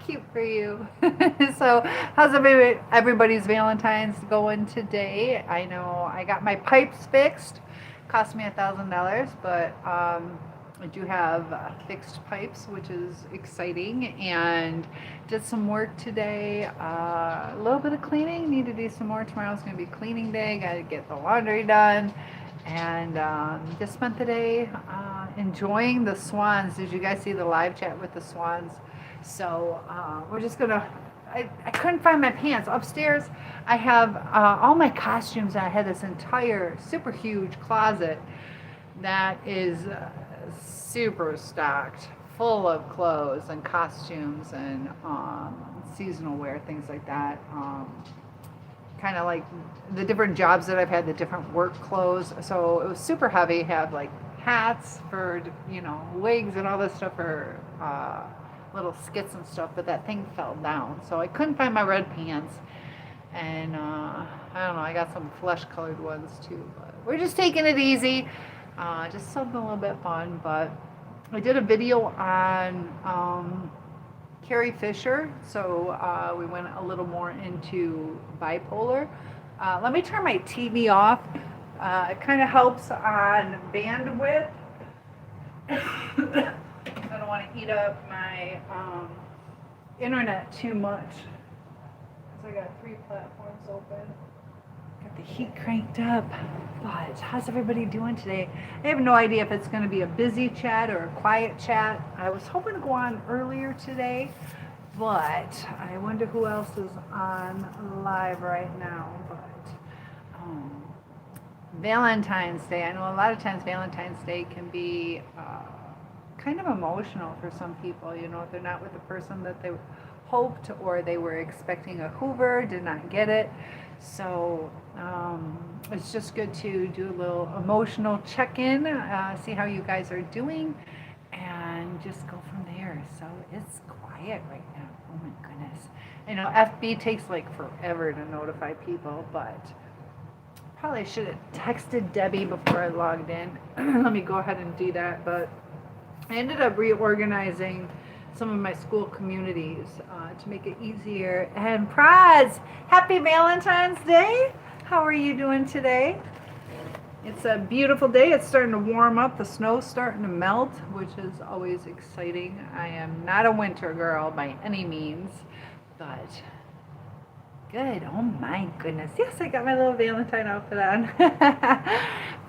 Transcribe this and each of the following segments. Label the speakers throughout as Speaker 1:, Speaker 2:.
Speaker 1: cute for you. So, how's everybody's Valentine's going today? I know I got my pipes fixed. Cost me $1,000, but I do have fixed pipes, which is exciting. And did some work today. A little bit of cleaning. Need to do some more. Tomorrow's going to be cleaning day. Got to get the laundry done. And just spent the day enjoying the swans. Did you guys see the live chat with the swans? So we're just gonna. I couldn't find my pants upstairs. I have all my costumes. I had this entire super huge closet that is super stocked, full of clothes and costumes and seasonal wear, things like that. Kind of like the different jobs that I've had, the different work clothes. So it was super heavy. Had like hats for, wigs and all this stuff for little skits and stuff, but that thing fell down. So I couldn't find my red pants. And I don't know, I got some flesh colored ones too. But we're just taking it easy. Just something a little bit fun. But I did a video on Carrie Fisher, so we went a little more into bipolar. Let me turn my TV off. It kind of helps on bandwidth. I don't want to eat up my internet too much. So I got 3 platforms open. Got the heat cranked up. But how's everybody doing today? I have no idea if it's going to be a busy chat or a quiet chat. I was hoping to go on earlier today, but I wonder who else is on live right now. But Valentine's Day. I know a lot of times Valentine's Day can be kind of emotional for some people. If they're not with the person that they hoped, or they were expecting a Hoover, did not get it. So it's just good to do a little emotional check-in, see how you guys are doing, and just go from there. So it's quiet right now. Oh my goodness. FB takes like forever to notify people, but probably should have texted Debbie before I logged in. Let me go ahead and do that. But I ended up reorganizing some of my school communities to make it easier. And Praz, happy Valentine's Day. How are you doing today? It's a beautiful day. It's starting to warm up. The snow's starting to melt, which is always exciting. I am not a winter girl by any means, but good. Oh my goodness. Yes, I got my little Valentine outfit on.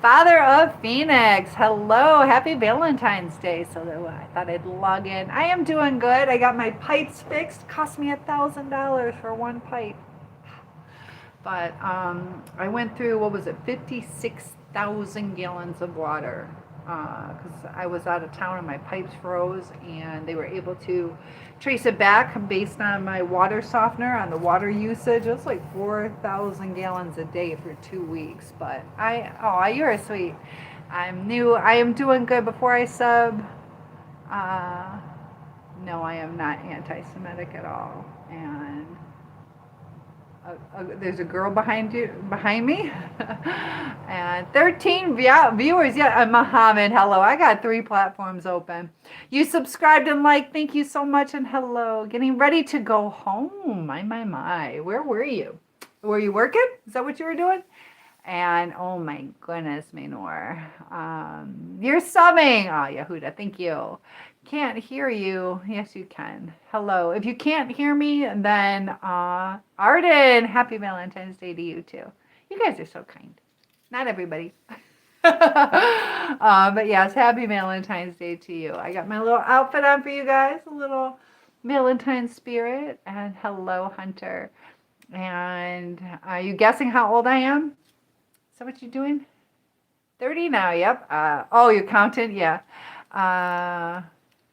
Speaker 1: Father of Phoenix. Hello. Happy Valentine's Day. So I thought I'd log in. I am doing good. I got my pipes fixed. Cost me $1,000 for one pipe. But I went through, 56,000 gallons of water. Because I was out of town and my pipes froze, and they were able to trace it back based on my water softener, on the water usage. It was like 4,000 gallons a day for 2 weeks. But you're sweet. I'm new. I am doing good. Before I sub, no, I am not anti-Semitic at all. And there's a girl behind me, and 13 viewers. Yeah, Mohammed, hello. I got 3 platforms open. You subscribed and liked. Thank you so much, and hello. Getting ready to go home. My. Where were you? Were you working? Is that what you were doing? And oh my goodness, Maynor. You're subbing. Oh, Yehuda, thank you. Can't hear you. Yes, you can. Hello. If you can't hear me, then Arden, happy Valentine's Day to you too. You guys are so kind. Not everybody. But yes, happy Valentine's Day to you. I got my little outfit on for you guys, a little Valentine spirit. And hello, Hunter. And are you guessing how old I am? Is that what you're doing? 30 now, yep. You're counting? Yeah.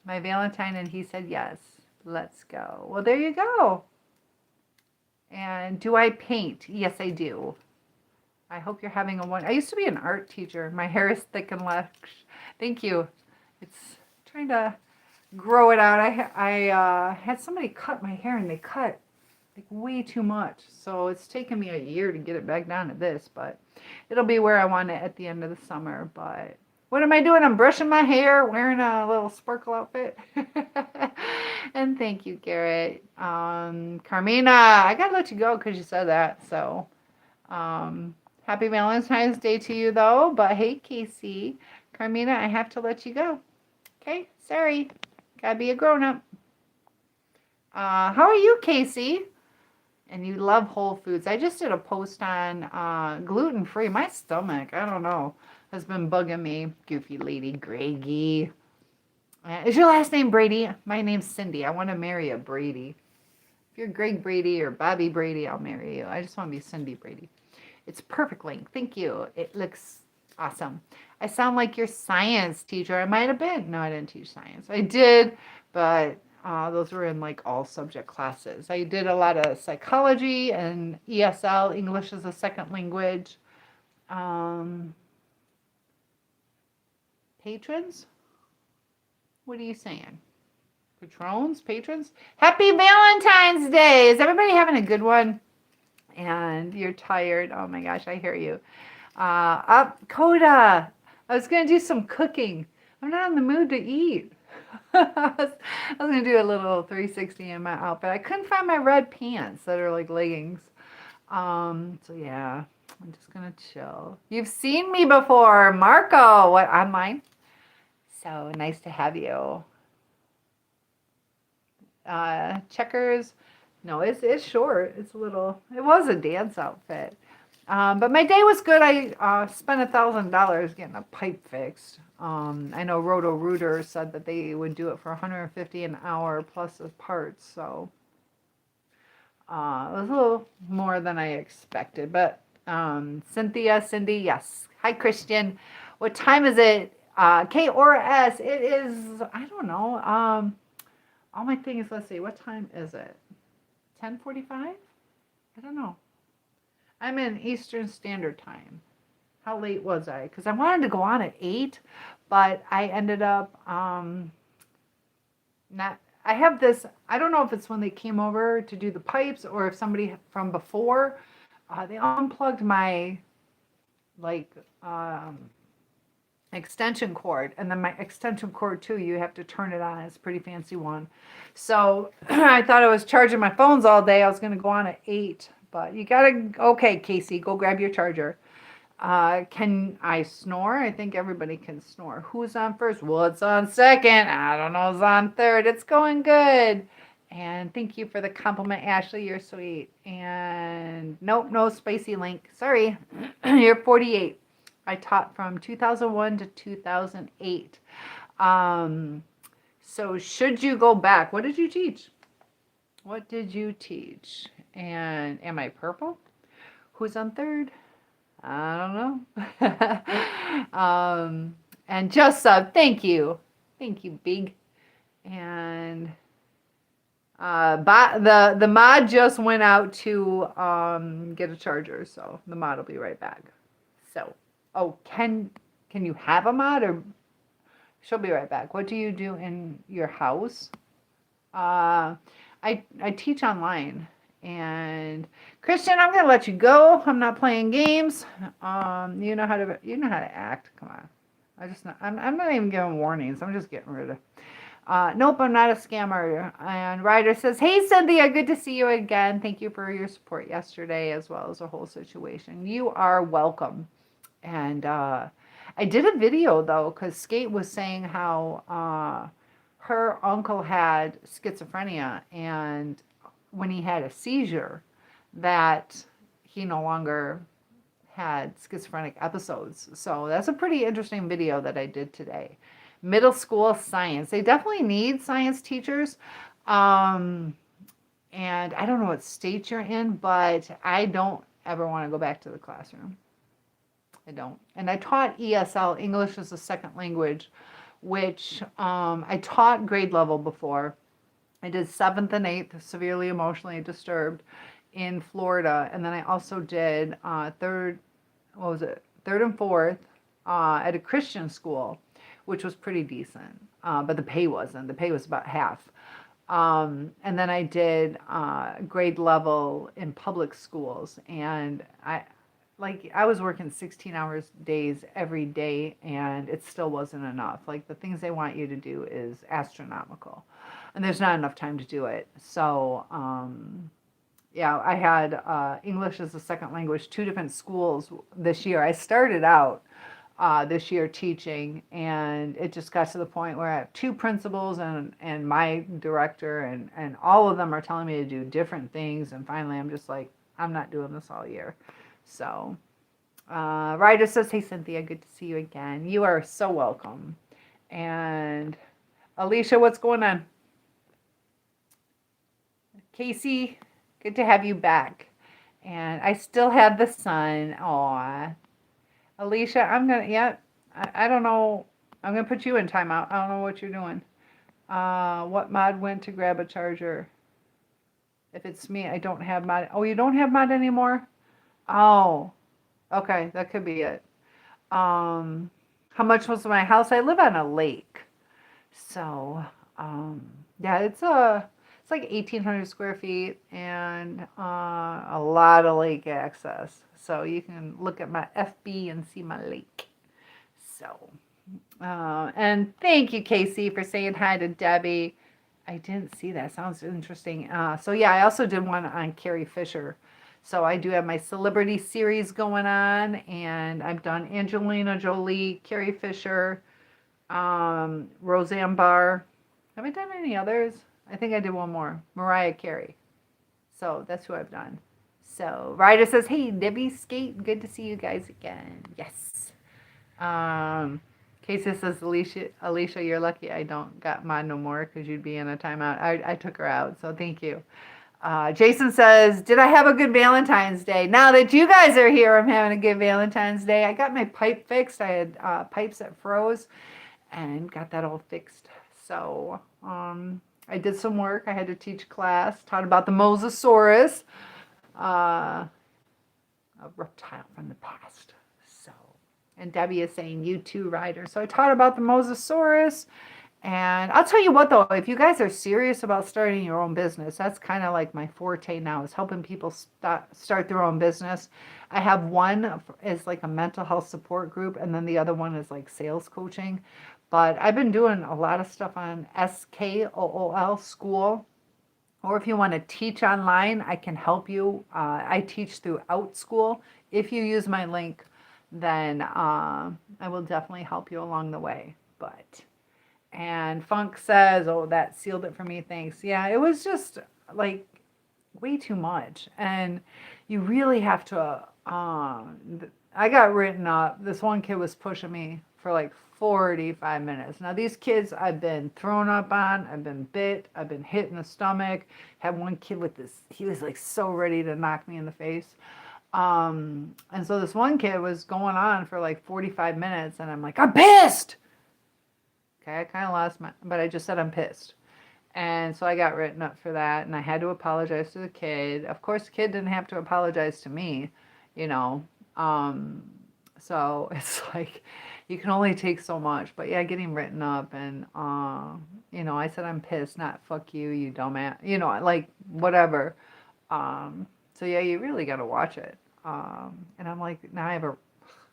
Speaker 1: My Valentine, and he said yes. Let's go. Well, there you go. And do I paint? Yes, I do. I hope you're having a one. I used to be an art teacher. My hair is thick and lush. Thank you. It's trying to grow it out. I had somebody cut my hair, and they cut like way too much. So it's taken me a year to get it back down to this, but it'll be where I want it at the end of the summer. But What am I doing? I'm brushing my hair, wearing a little sparkle outfit. And thank you, Garrett. Carmina, I gotta let you go because you said that. So, happy Valentine's Day to you, though. But hey, Casey, Carmina, I have to let you go. Okay, sorry. Gotta be a grown up. How are you, Casey? And you love Whole Foods. I just did a post on gluten free. My stomach, I don't know, has been bugging me. Goofy lady, Greggy. Is your last name Brady? My name's Cindy. I want to marry a Brady. If you're Greg Brady or Bobby Brady, I'll marry you. I just want to be Cindy Brady. It's perfect link. Thank you. It looks awesome. I sound like your science teacher. I might have been. No, I didn't teach science. I did, but those were in like all subject classes. I did a lot of psychology and ESL, English as a second language. Patrons? What are you saying? Patrons? Happy Valentine's Day! Is everybody having a good one? And you're tired. Oh my gosh, I hear you. Coda. I was going to do some cooking. I'm not in the mood to eat. I was going to do a little 360 in my outfit. I couldn't find my red pants that are like leggings. So yeah, I'm just going to chill. You've seen me before. Marco, what, online? So nice to have you. Checkers. No, it's short. It's a little, it was a dance outfit. But my day was good. I spent $1,000 getting a pipe fixed. I know Roto-Rooter said that they would do it for $150 an hour plus the parts. So it was a little more than I expected. But Cindy, yes. Hi, Christian. What time is it? K or S? It is, I don't know. All my things, let's see. What time is it? 10:45? I don't know. I'm in Eastern Standard Time. How late was I? Because I wanted to go on at 8, but I ended up not. I have this. I don't know if it's when they came over to do the pipes or if somebody from before. They unplugged my extension cord, and then my extension cord too. You have to turn it on. It's a pretty fancy one. So I thought I was charging my phones all day. I was going to go on at 8. But you gotta, okay, Casey, go grab your charger. Can I snore? I think everybody can snore. Who's on first? What's on second? I don't know who's on third. It's going good. And thank you for the compliment, Ashley. You're sweet. And nope, no spicy link. Sorry. You're 48. I taught from 2001 to 2008. So should you go back? What did you teach? What did you teach? And am I purple? Who's on third? I don't know. And just sub, thank you. Thank you, Big. And the mod just went out to get a charger, so the mod will be right back. So, oh, can you have a mod, or she'll be right back? What do you do in your house? I teach online. And Christian, I'm gonna let you go. I'm not playing games. You know how to act. Come on. I'm not even giving warnings. I'm just getting rid of. Nope, I'm not a scammer. And Ryder says, "Hey Cynthia, good to see you again. Thank you for your support yesterday as well as the whole situation. You are welcome." And I did a video though, because Skate was saying how her uncle had schizophrenia, and when he had a seizure, that he no longer had schizophrenic episodes. So that's a pretty interesting video that I did today. Middle school science. They definitely need science teachers. And I don't know what state you're in, but I don't ever want to go back to the classroom. I don't. And I taught ESL, English as a second language, which I taught grade level before. I did 7th and 8th, severely emotionally disturbed, in Florida. And then I also did third and fourth at a Christian school, which was pretty decent. But the pay wasn't. The pay was about half. And then I did grade level in public schools. And like I was working 16 hours days every day and it still wasn't enough. Like the things they want you to do is astronomical and there's not enough time to do it. So, yeah, I had English as a second language, 2 different schools this year. I started out this year teaching, and it just got to the point where I have 2 principals and my director, and all of them are telling me to do different things. And finally, I'm just like, I'm not doing this all year. So, Ryder says, "Hey, Cynthia, good to see you again. You are so welcome." And Alicia, what's going on? Casey, good to have you back. And I still have the sun. Aw. Alicia, yeah, I don't know. I'm going to put you in timeout. I don't know what you're doing. What mod went to grab a charger? If it's me, I don't have mod. Oh, you don't have mod anymore? Oh, okay. That could be it. How much was my house? I live on a lake. So, yeah, it's like 1,800 square feet and a lot of lake access. So you can look at my FB and see my lake. So, and thank you, Casey, for saying hi to Debbie. I didn't see that. Sounds interesting. So yeah, I also did one on Carrie Fisher. So I do have my celebrity series going on, and I've done Angelina Jolie, Carrie Fisher, Roseanne Barr. Have I done any others? I think I did one more. Mariah Carey. So that's who I've done. So Ryder says, "Hey, Debbie Skate, good to see you guys again." Yes. Casey says, Alicia, you're lucky I don't got mine no more because you'd be in a timeout. I took her out, so thank you. Jason says, "Did I have a good Valentine's Day?" Now that you guys are here, I'm having a good Valentine's Day. I got my pipe fixed. I had pipes that froze and got that all fixed. So I did some work. I had to teach class, taught about the Mosasaurus, a reptile from the past. So, and Debbie is saying, "You too, Ryder." So I taught about the Mosasaurus. And I'll tell you what, though, if you guys are serious about starting your own business, that's kind of like my forte now is helping people start their own business. I have one is like a mental health support group, and then the other one is like sales coaching. But I've been doing a lot of stuff on SKOOL school. Or if you want to teach online, I can help you. I teach through Outschool. If you use my link, then I will definitely help you along the way. And Funk says, "Oh, that sealed it for me. Thanks." Yeah, it was just like way too much. And you really have to, I got written up. This one kid was pushing me for like 45 minutes. Now, these kids I've been thrown up on, I've been bit, I've been hit in the stomach. Had one kid with this, he was like so ready to knock me in the face. And so this one kid was going on for like 45 minutes, and I'm like, "I'm pissed." Okay, I kind of lost but I just said I'm pissed. And so I got written up for that, and I had to apologize to the kid. Of course, the kid didn't have to apologize to me, you know. So it's like you can only take so much. But yeah, getting written up, and I said I'm pissed, not "fuck you, you dumbass," like whatever. So yeah, you really got to watch it. And I'm like, now I have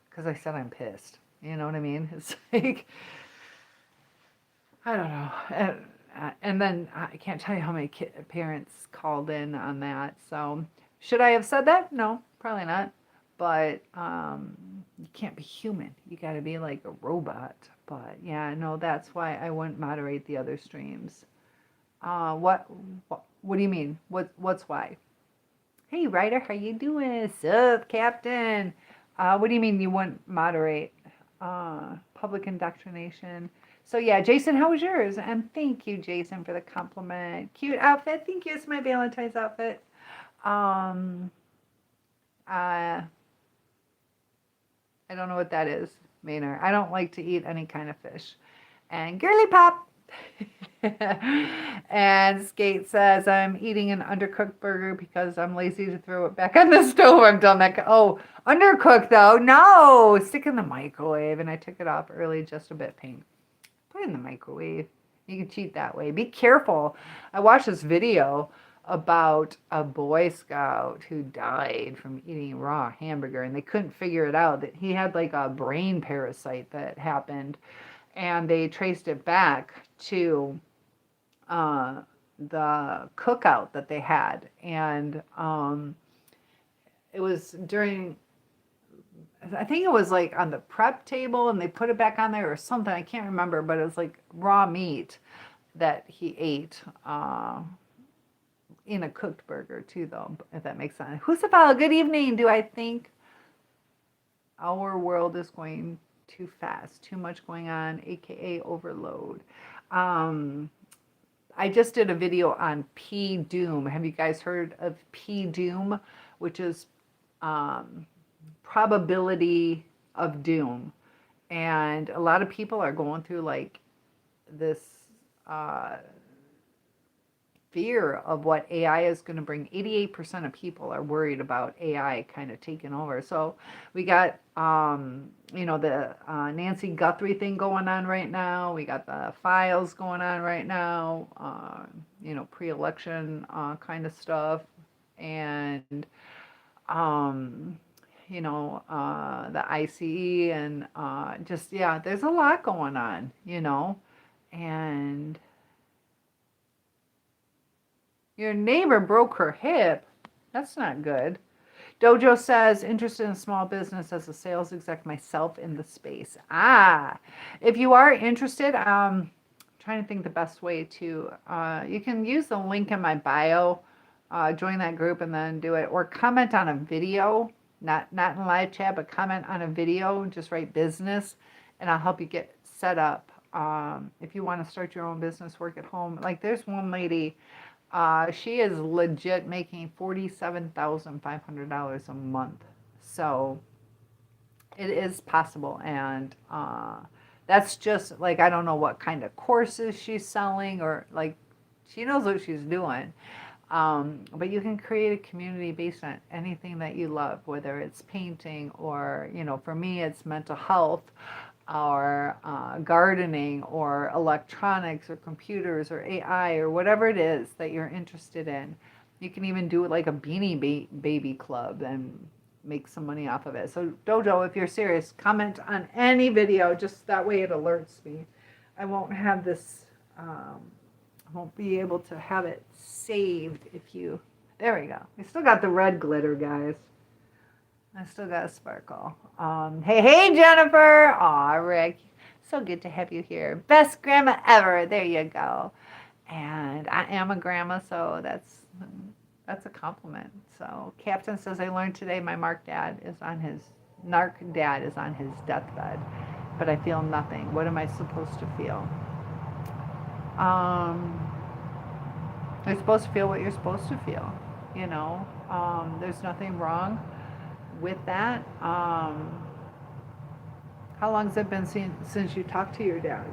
Speaker 1: because I said I'm pissed. You know what I mean? It's like, I don't know. And then I can't tell you how many parents called in on that. So should I have said that? No, probably not. But you can't be human. You got to be like a robot. But yeah, no, that's why I wouldn't moderate the other streams. What do you mean? What's why? Hey, Ryder, how you doing? Sup, Captain? What do you mean you wouldn't moderate public indoctrination? So yeah, Jason, how was yours? And thank you, Jason, for the compliment. Cute outfit. Thank you. It's my Valentine's outfit. I don't know what that is, Maynard. I don't like to eat any kind of fish. And Girly Pop. And Skate says, "I'm eating an undercooked burger because I'm lazy to throw it back on the stove. I'm done that. Oh, undercooked though. No, stick in the microwave." And I took it off early, just a bit pink. Put it in the microwave. You can cheat that way. Be careful. I watched this video about a Boy Scout who died from eating raw hamburger, and they couldn't figure it out, that he had like a brain parasite that happened, and they traced it back to uh, the cookout that they had, and it was during, I think it was like on the prep table, and they put it back on there or something. I can't remember, but it was like raw meat that he ate. In a cooked burger too, though, if that makes sense. Husafal, good evening. Do I think our world is going too fast? Too much going on, aka overload. I just did a video on P Doom. Have you guys heard of P Doom, which is probability of doom? And a lot of people are going through like this fear of what AI is going to bring. 88% of people are worried about AI kind of taking over. So we got, the Nancy Guthrie thing going on right now. We got the files going on right now, pre-election kind of stuff. And, the ICE and there's a lot going on, and your neighbor broke her hip. That's not good. Dojo says, interested in small business as a sales exec myself in the space. If you are interested, trying to think the best way to, you can use the link in my bio, join that group and then do it, or comment on a video, not in live chat, but comment on a video, just write business, and I'll help you get set up. If you want to start your own business, work at home. Like there's one lady, she is legit making $47,500 a month. So it is possible. And that's just like, I don't know what kind of courses she's selling, or like she knows what she's doing. But you can create a community based on anything that you love, whether it's painting or, for me, it's mental health, or gardening, or electronics, or computers, or AI, or whatever it is that you're interested in. You can even do it like a Beanie Baby Club and make some money off of it. So Dojo, if you're serious, comment on any video, just that way it alerts me. I won't have this, I won't be able to have it saved if you, there we go. We still got the red glitter, guys. I still got a sparkle. Hey, Jennifer. Aw, Rick. So good to have you here. Best grandma ever. There you go. And I am a grandma, so that's a compliment. So Captain says, I learned today my narc dad is on his deathbed, but I feel nothing. What am I supposed to feel? You're supposed to feel what you're supposed to feel. There's nothing wrong with that. How long has it been since you talked to your dad?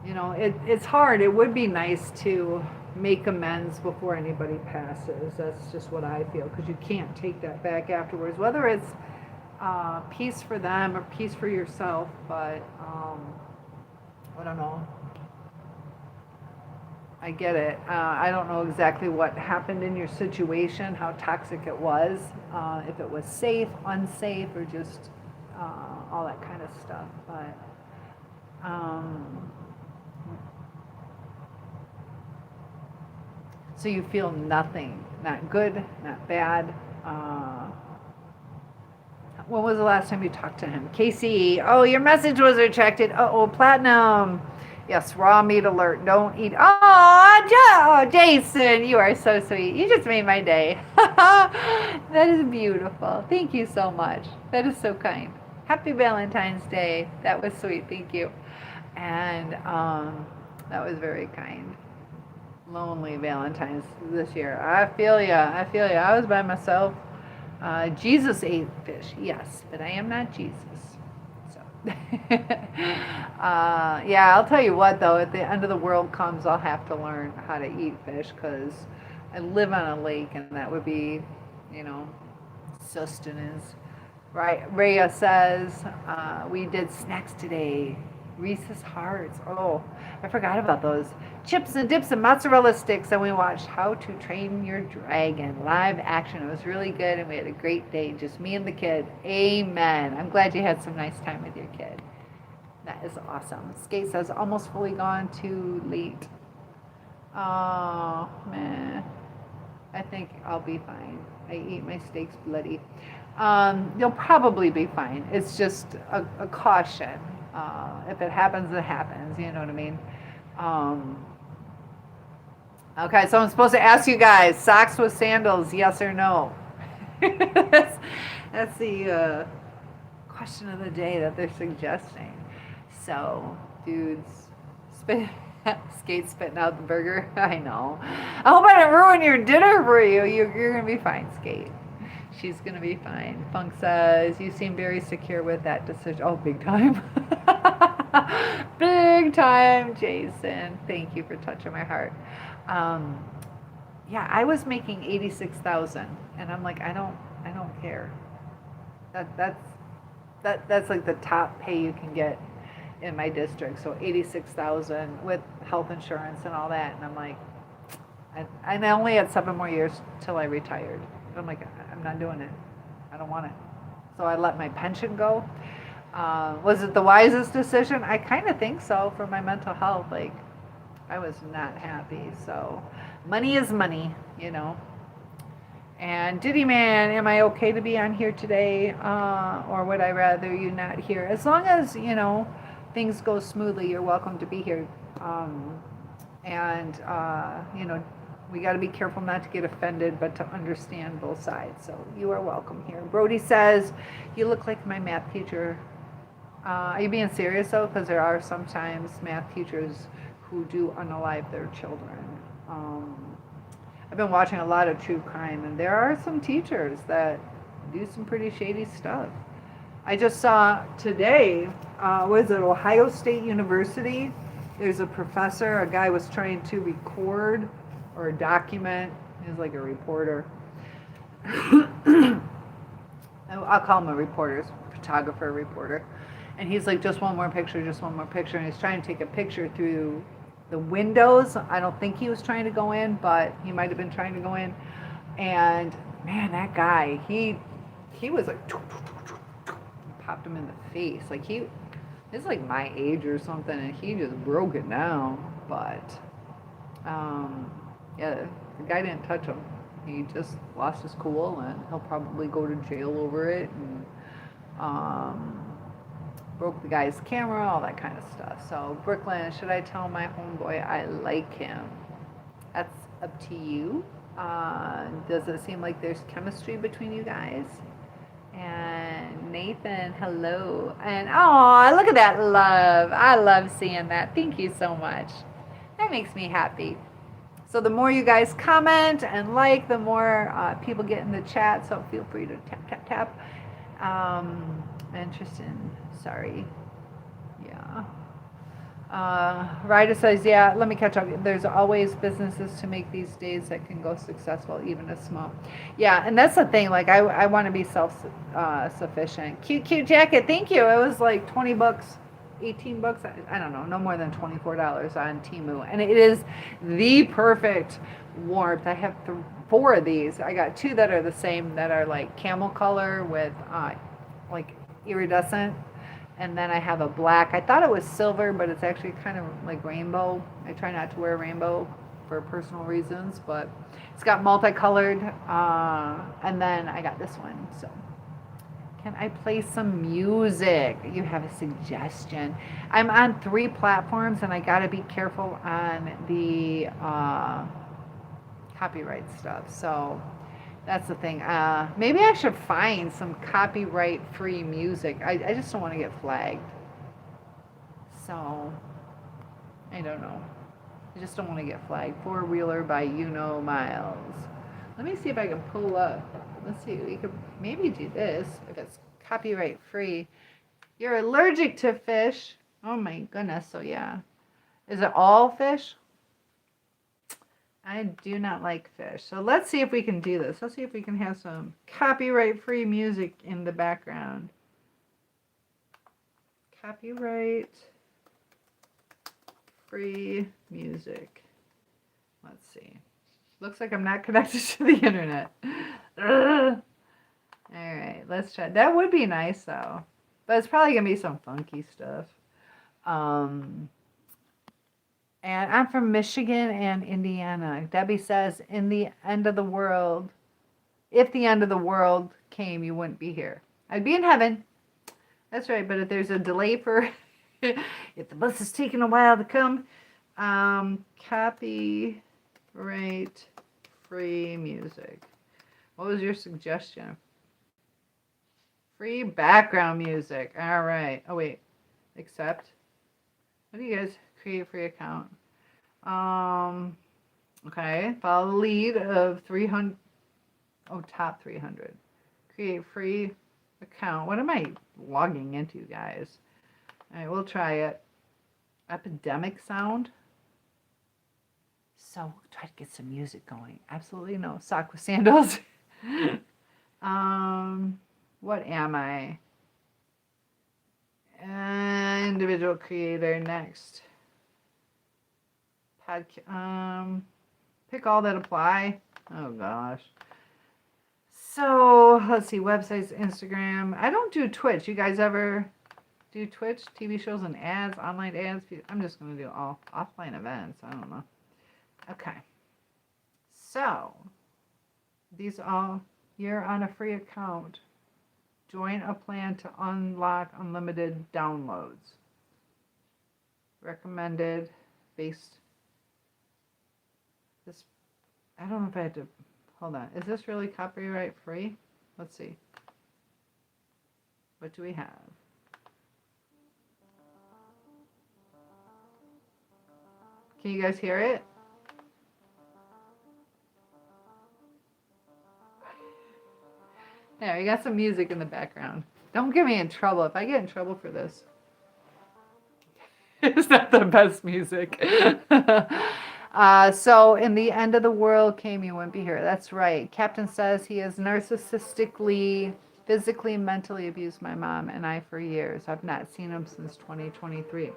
Speaker 1: It's hard. It would be nice to make amends before anybody passes. That's just what I feel, because you can't take that back afterwards, whether it's peace for them or peace for yourself. But I don't know. I get it. I don't know exactly what happened in your situation, how toxic it was, if it was safe, unsafe, or just all that kind of stuff. But so you feel nothing, not good, not bad. When was the last time you talked to him? Casey, oh, your message was retracted. Platinum. Yes, raw meat alert. Don't eat. Oh, Jason, you are so sweet. You just made my day. That is beautiful. Thank you so much. That is so kind. Happy Valentine's Day. That was sweet. Thank you. And that was very kind. Lonely Valentine's this year. I feel ya. I was by myself. Jesus ate fish. Yes, but I am not Jesus. I'll tell you what, though, at the end of the world comes, I'll have to learn how to eat fish, because I live on a lake, and that would be, sustenance. Right. Rhea says, we did snacks today. Reese's Hearts. Oh, I forgot about those. Chips and dips and mozzarella sticks. And we watched How to Train Your Dragon live action. It was really good, and we had a great day. Just me and the kid. Amen. I'm glad you had some nice time with your kid. That is awesome. Skate says, almost fully gone, too late. Oh, man. I think I'll be fine. I eat my steaks bloody. You'll probably be fine. It's just a caution. If it happens, it happens. You know what I mean? Okay, so I'm supposed to ask you guys, socks with sandals, yes or no? that's the question of the day that they're suggesting. So, dudes, Skate spitting out the burger. I know. I hope I didn't ruin your dinner for you. You're going to be fine, Skate. She's going to be fine. Funk says, you seem very secure with that decision. Oh, big time. Big time, Jason. Thank you for touching my heart. Yeah, I was making 86,000, and I'm like, I don't care. That's like the top pay you can get in my district. So 86,000 with health insurance and all that, and I'm like, I only had 7 more years till I retired. I'm like, I'm not doing it. I don't want it. So I let my pension go. Was it the wisest decision? I kind of think so for my mental health. Like, I was not happy. So money is money, you know. And Diddy Man, am I okay to be on here today? Or would I rather you not here? As long as, you know, things go smoothly, you're welcome to be here. You know, we got to be careful not to get offended, but to understand both sides. So you are welcome here. Brody says, you look like my math teacher. Are you being serious, though? Because there are sometimes math teachers who do unalive their children. I've been watching a lot of true crime, and there are some teachers that do some pretty shady stuff. I just saw today, was it Ohio State University? There's a professor, a guy was trying to record or document. He's like a reporter. I'll call him a reporter, photographer, reporter. And he's like, just one more picture, just one more picture. And he's trying to take a picture through the windows. I don't think he was trying to go in, but he might have been trying to go in. And man, that guy, he was like, popped him in the face. Like he's like my age or something, and he just broke it down. But yeah, the guy didn't touch him. He just lost his cool, and he'll probably go to jail over it. And broke the guy's camera, all that kind of stuff. So Brooklyn, should I tell my homeboy I like him? That's up to you. Does it seem like there's chemistry between you guys? And Nathan, hello. And oh, look at that love. I love seeing that. Thank you so much. That makes me happy. So the more you guys comment and like, the more people get in the chat. So feel free to tap, tap, tap. Interesting. Sorry. Yeah. Ryder says, yeah, let me catch up. There's always businesses to make these days that can go successful, even a small. Yeah, and that's the thing. Like, I want to be self-sufficient. Cute jacket. Thank you. It was like $20, $18. I don't know. No more than $24 on Temu. And it is the perfect warmth. I have 4 of these. I got 2 that are the same, that are like camel color with like iridescent. And then I have a black. I thought it was silver, but it's actually kind of like rainbow. I try not to wear rainbow for personal reasons, but it's got multicolored. And then I got this one. So, can I play some music? You have a suggestion? I'm on 3 platforms, and I got to be careful on the copyright stuff. So. That's the thing. Maybe I should find some copyright-free music. I just don't want to get flagged. So, I don't know. I just don't want to get flagged. Four-wheeler by Miles. Let me see if I can pull up. Let's see. We could maybe do this if it's copyright-free. You're allergic to fish. Oh my goodness. So yeah. Is it all fish? I do not like fish. So let's see if we can do this. Let's see if we can have some copyright-free music in the background. Copyright free music. Let's see. Looks like I'm not connected to the internet. Ugh. All right, let's try. That would be nice though, but it's probably gonna be some funky stuff. Um, and I'm from Michigan and Indiana. Debbie says, "In the end of the world, if the end of the world came, you wouldn't be here. I'd be in heaven." That's right, but if there's a delay for, if the bus is taking a while to come, copyright free music. What was your suggestion? Free background music. All right. Oh, wait. Accept. What do you guys create free account? Okay. Follow the lead of 300. Oh, top 300. Create free account. What am I logging into, guys? All right, we'll try it. Epidemic sound. So we'll try to get some music going. Absolutely no. Sock with sandals. What am I? Individual creator next. Pick all that apply. Oh gosh. So let's see, websites, Instagram. I don't do Twitch. You guys ever do Twitch? TV shows and ads, online ads? I'm just gonna do all offline events. I don't know. Okay. So these all, you're on a free account. Join a plan to unlock unlimited downloads. Recommended based. This, I don't know if I had to, hold on. Is this really copyright free? Let's see. What do we have? Can you guys hear it? There, you got some music in the background. Don't get me in trouble. If I get in trouble for this, it's not the best music. So in the end of the world came, you wouldn't be here. That's right. Captain says he has narcissistically, physically, mentally abused my mom and I for years. I've not seen him since 2023.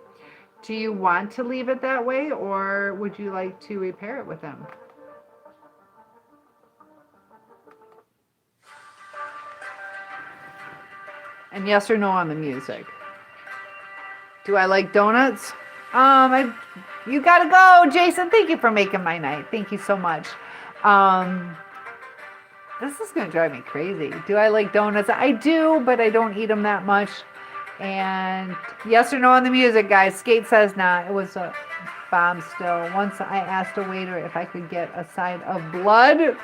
Speaker 1: Do you want to leave it that way, or would you like to repair it with him? And yes or no on the music. Do I like donuts? You gotta go, Jason. Thank you for making my night. Thank you so much. This is gonna drive me crazy. Do I like donuts? I do, but I don't eat them that much. And yes or no on the music, guys. Skate says nah. It was a bomb still. Once I asked a waiter if I could get a side of blood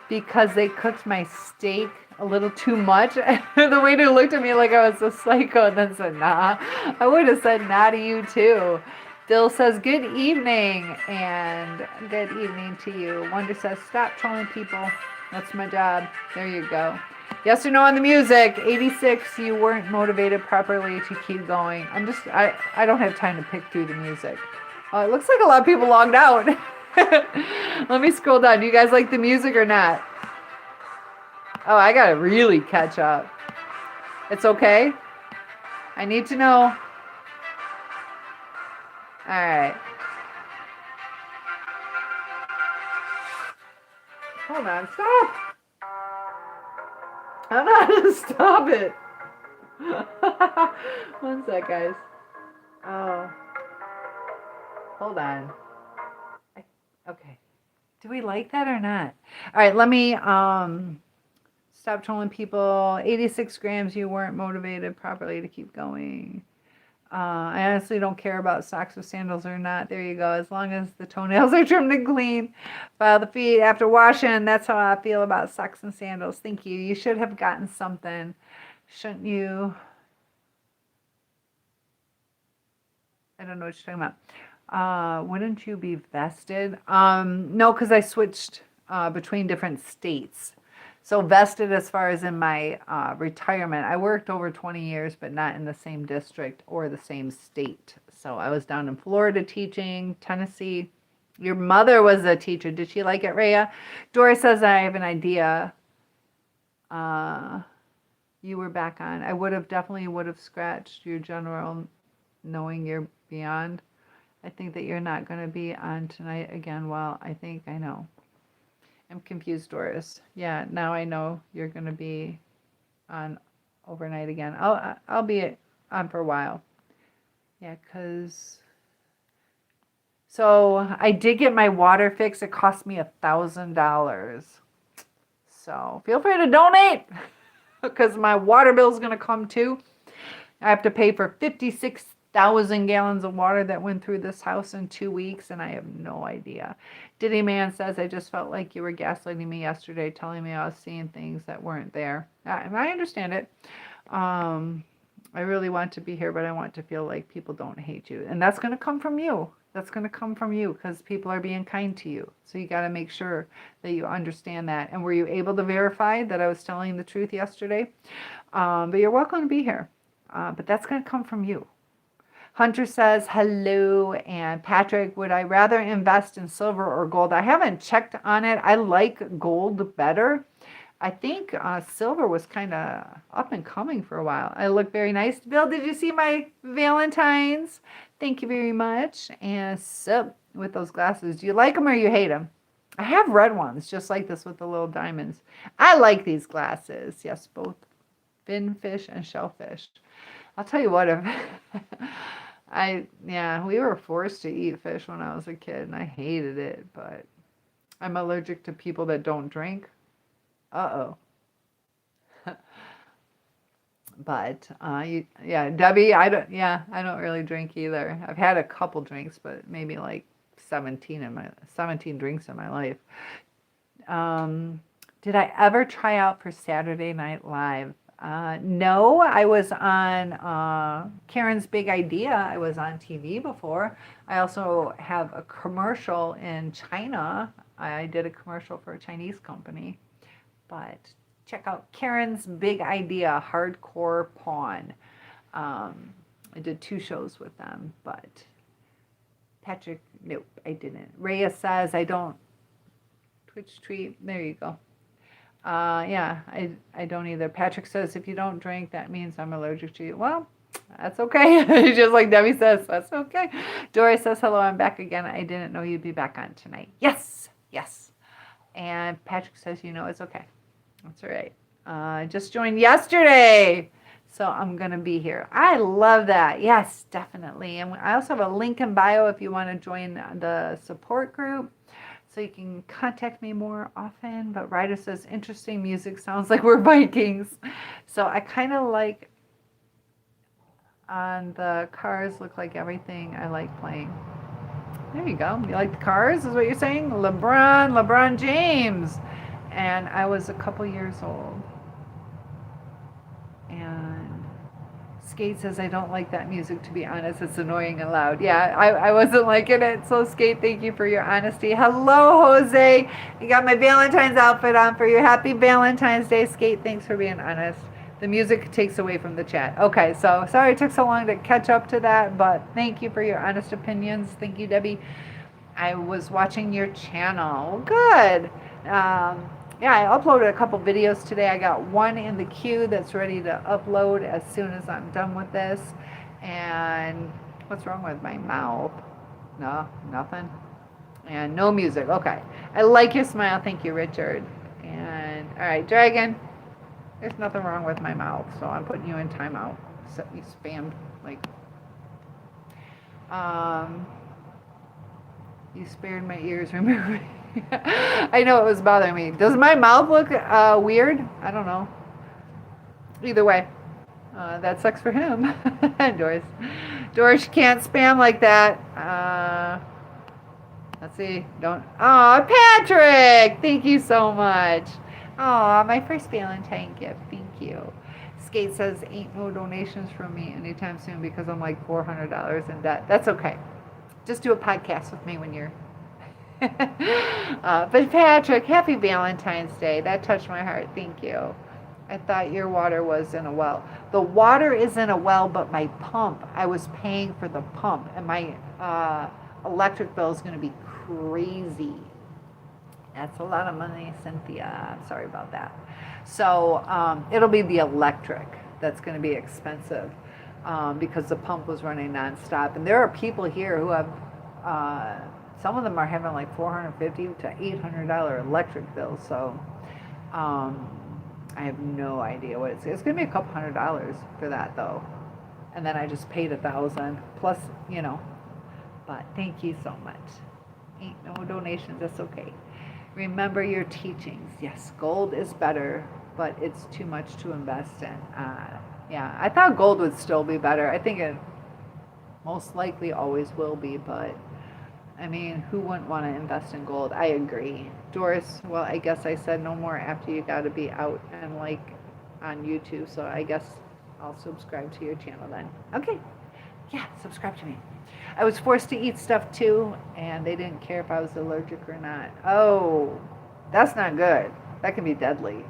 Speaker 1: because they cooked my steak a little too much. The waiter looked at me like I was a psycho and then said, nah. I would have said nah to you too. Dill says, good evening, and good evening to you. Wonder says, stop trolling people. That's my job. There you go. Yes or no on the music. 86, you weren't motivated properly to keep going. I don't have time to pick through the music. It looks like a lot of people logged out. Let me scroll down. Do you guys like the music or not? Oh, I gotta really catch up. It's okay? I need to know. All right. Hold on. Stop. I don't know how to stop it. One sec, guys. Oh. Hold on. Okay. Do we like that or not? All right, let me stop trolling people. 86 grams, you weren't motivated properly to keep going. I honestly don't care about socks with sandals or not. There you go. As long as the toenails are trimmed and clean. File the feet after washing. That's how I feel about socks and sandals. Thank you. You should have gotten something. Shouldn't you? I don't know what you're talking about. Wouldn't you be vested? No, because I switched between different states. So vested as far as in my retirement. I worked over 20 years, but not in the same district or the same state. So I was down in Florida teaching, Tennessee. Your mother was a teacher. Did she like it, Rhea? Doris says, I have an idea. You were back on. I definitely would have scratched your general knowing you're beyond. I think that you're not going to be on tonight again. Well, I think I know. I'm confused, Doris. Yeah, now I know you're going to be on overnight again. I'll be on for a while. Yeah, cause so I did get my water fixed. It cost me $1,000. So feel free to donate because my water bill is going to come too. I have to pay for 56,000 gallons of water that went through this house in 2 weeks, and I have no idea. Diddy Man says, I just felt like you were gaslighting me yesterday, telling me I was seeing things that weren't there. And I understand it. I really want to be here, but I want to feel like people don't hate you. And that's going to come from you. That's going to come from you because people are being kind to you. So you got to make sure that you understand that. And were you able to verify that I was telling the truth yesterday? But you're welcome to be here. But that's going to come from you. Hunter says, hello. And Patrick, would I rather invest in silver or gold? I haven't checked on it. I like gold better. I think silver was kind of up and coming for a while. I look very nice. Bill, did you see my Valentine's? Thank you very much. And so, with those glasses, do you like them or you hate them? I have red ones, just like this with the little diamonds. I like these glasses. Yes, both finfish and shellfish. I'll tell you what, we were forced to eat fish when I was a kid, and I hated it, but I'm allergic to people that don't drink. Uh-oh. But Debbie, I don't really drink either. I've had a couple drinks, but maybe like 17 drinks in my life. Did I ever try out for Saturday Night Live? No, I was on Karen's Big Idea. I was on TV before. I also have a commercial in China. I did a commercial for a Chinese company. But check out Karen's Big Idea, Hardcore Pawn. I did 2 shows with them, but Patrick, nope, I didn't. Rhea says I don't Twitch tweet. There you go. I don't either. Patrick says if you don't drink, that means I'm allergic to you. Well, that's okay. Just like Debbie says, that's okay. Dory says, hello, I'm back again. I didn't know you'd be back on tonight. Yes. And Patrick says, it's okay. That's all right. I just joined yesterday, so I'm going to be here. I love that. Yes, definitely. And I also have a link in bio if you want to join the support group, so you can contact me more often. But Ryder says, interesting music. Sounds like we're Vikings. So I kind of like on the cars, look like everything I like playing. There you go. You like the Cars, is what you're saying? LeBron James. And I was a couple years old. And Skate says, I don't like that music, to be honest. It's annoying and loud. Yeah, I wasn't liking it. So, Skate, thank you for your honesty. Hello, Jose. I got my Valentine's outfit on for you. Happy Valentine's Day, Skate. Thanks for being honest. The music takes away from the chat. Okay, so sorry it took so long to catch up to that, but thank you for your honest opinions. Thank you, Debbie. I was watching your channel. Good. I uploaded a couple videos today. I got one in the queue that's ready to upload as soon as I'm done with this. And what's wrong with my mouth? No, nothing. And no music. Okay. I like your smile. Thank you, Richard. And all right, Dragon. There's nothing wrong with my mouth, so I'm putting you in timeout. So you spammed, you spared my ears, remember? I know it was bothering me. Does my mouth look weird? I don't know. Either way, that sucks for him. Doris can't spam like that. Let's see. Don't. Oh, Patrick! Thank you so much. Oh, my first Valentine gift. Thank you. Skate says, ain't no donations from me anytime soon because I'm like $400 in debt. That's okay. Just do a podcast with me when you're... but Patrick, happy Valentine's Day. That touched my heart. Thank you. I thought your water was in a well. The water is in a well, but my pump, I was paying for the pump. And my electric bill is going to be crazy. That's a lot of money, Cynthia. I'm sorry about that. So it'll be the electric that's going to be expensive because the pump was running nonstop. And there are people here who have some of them are having like $450 to $800 electric bills. So I have no idea what it's going to be a couple $100 for that though. And then I just paid $1,000 plus, but thank you so much. Ain't no donations, that's okay. Remember your teachings. Yes, gold is better, but it's too much to invest in. Yeah, I thought gold would still be better. I think it most likely always will be, but I mean, who wouldn't want to invest in gold? I agree. Doris, well, I guess I said no more after you got to be out and like on YouTube, so I guess I'll subscribe to your channel then. Okay. Yeah, subscribe to me. I was forced to eat stuff too, and they didn't care if I was allergic or not. Oh, that's not good. That can be deadly.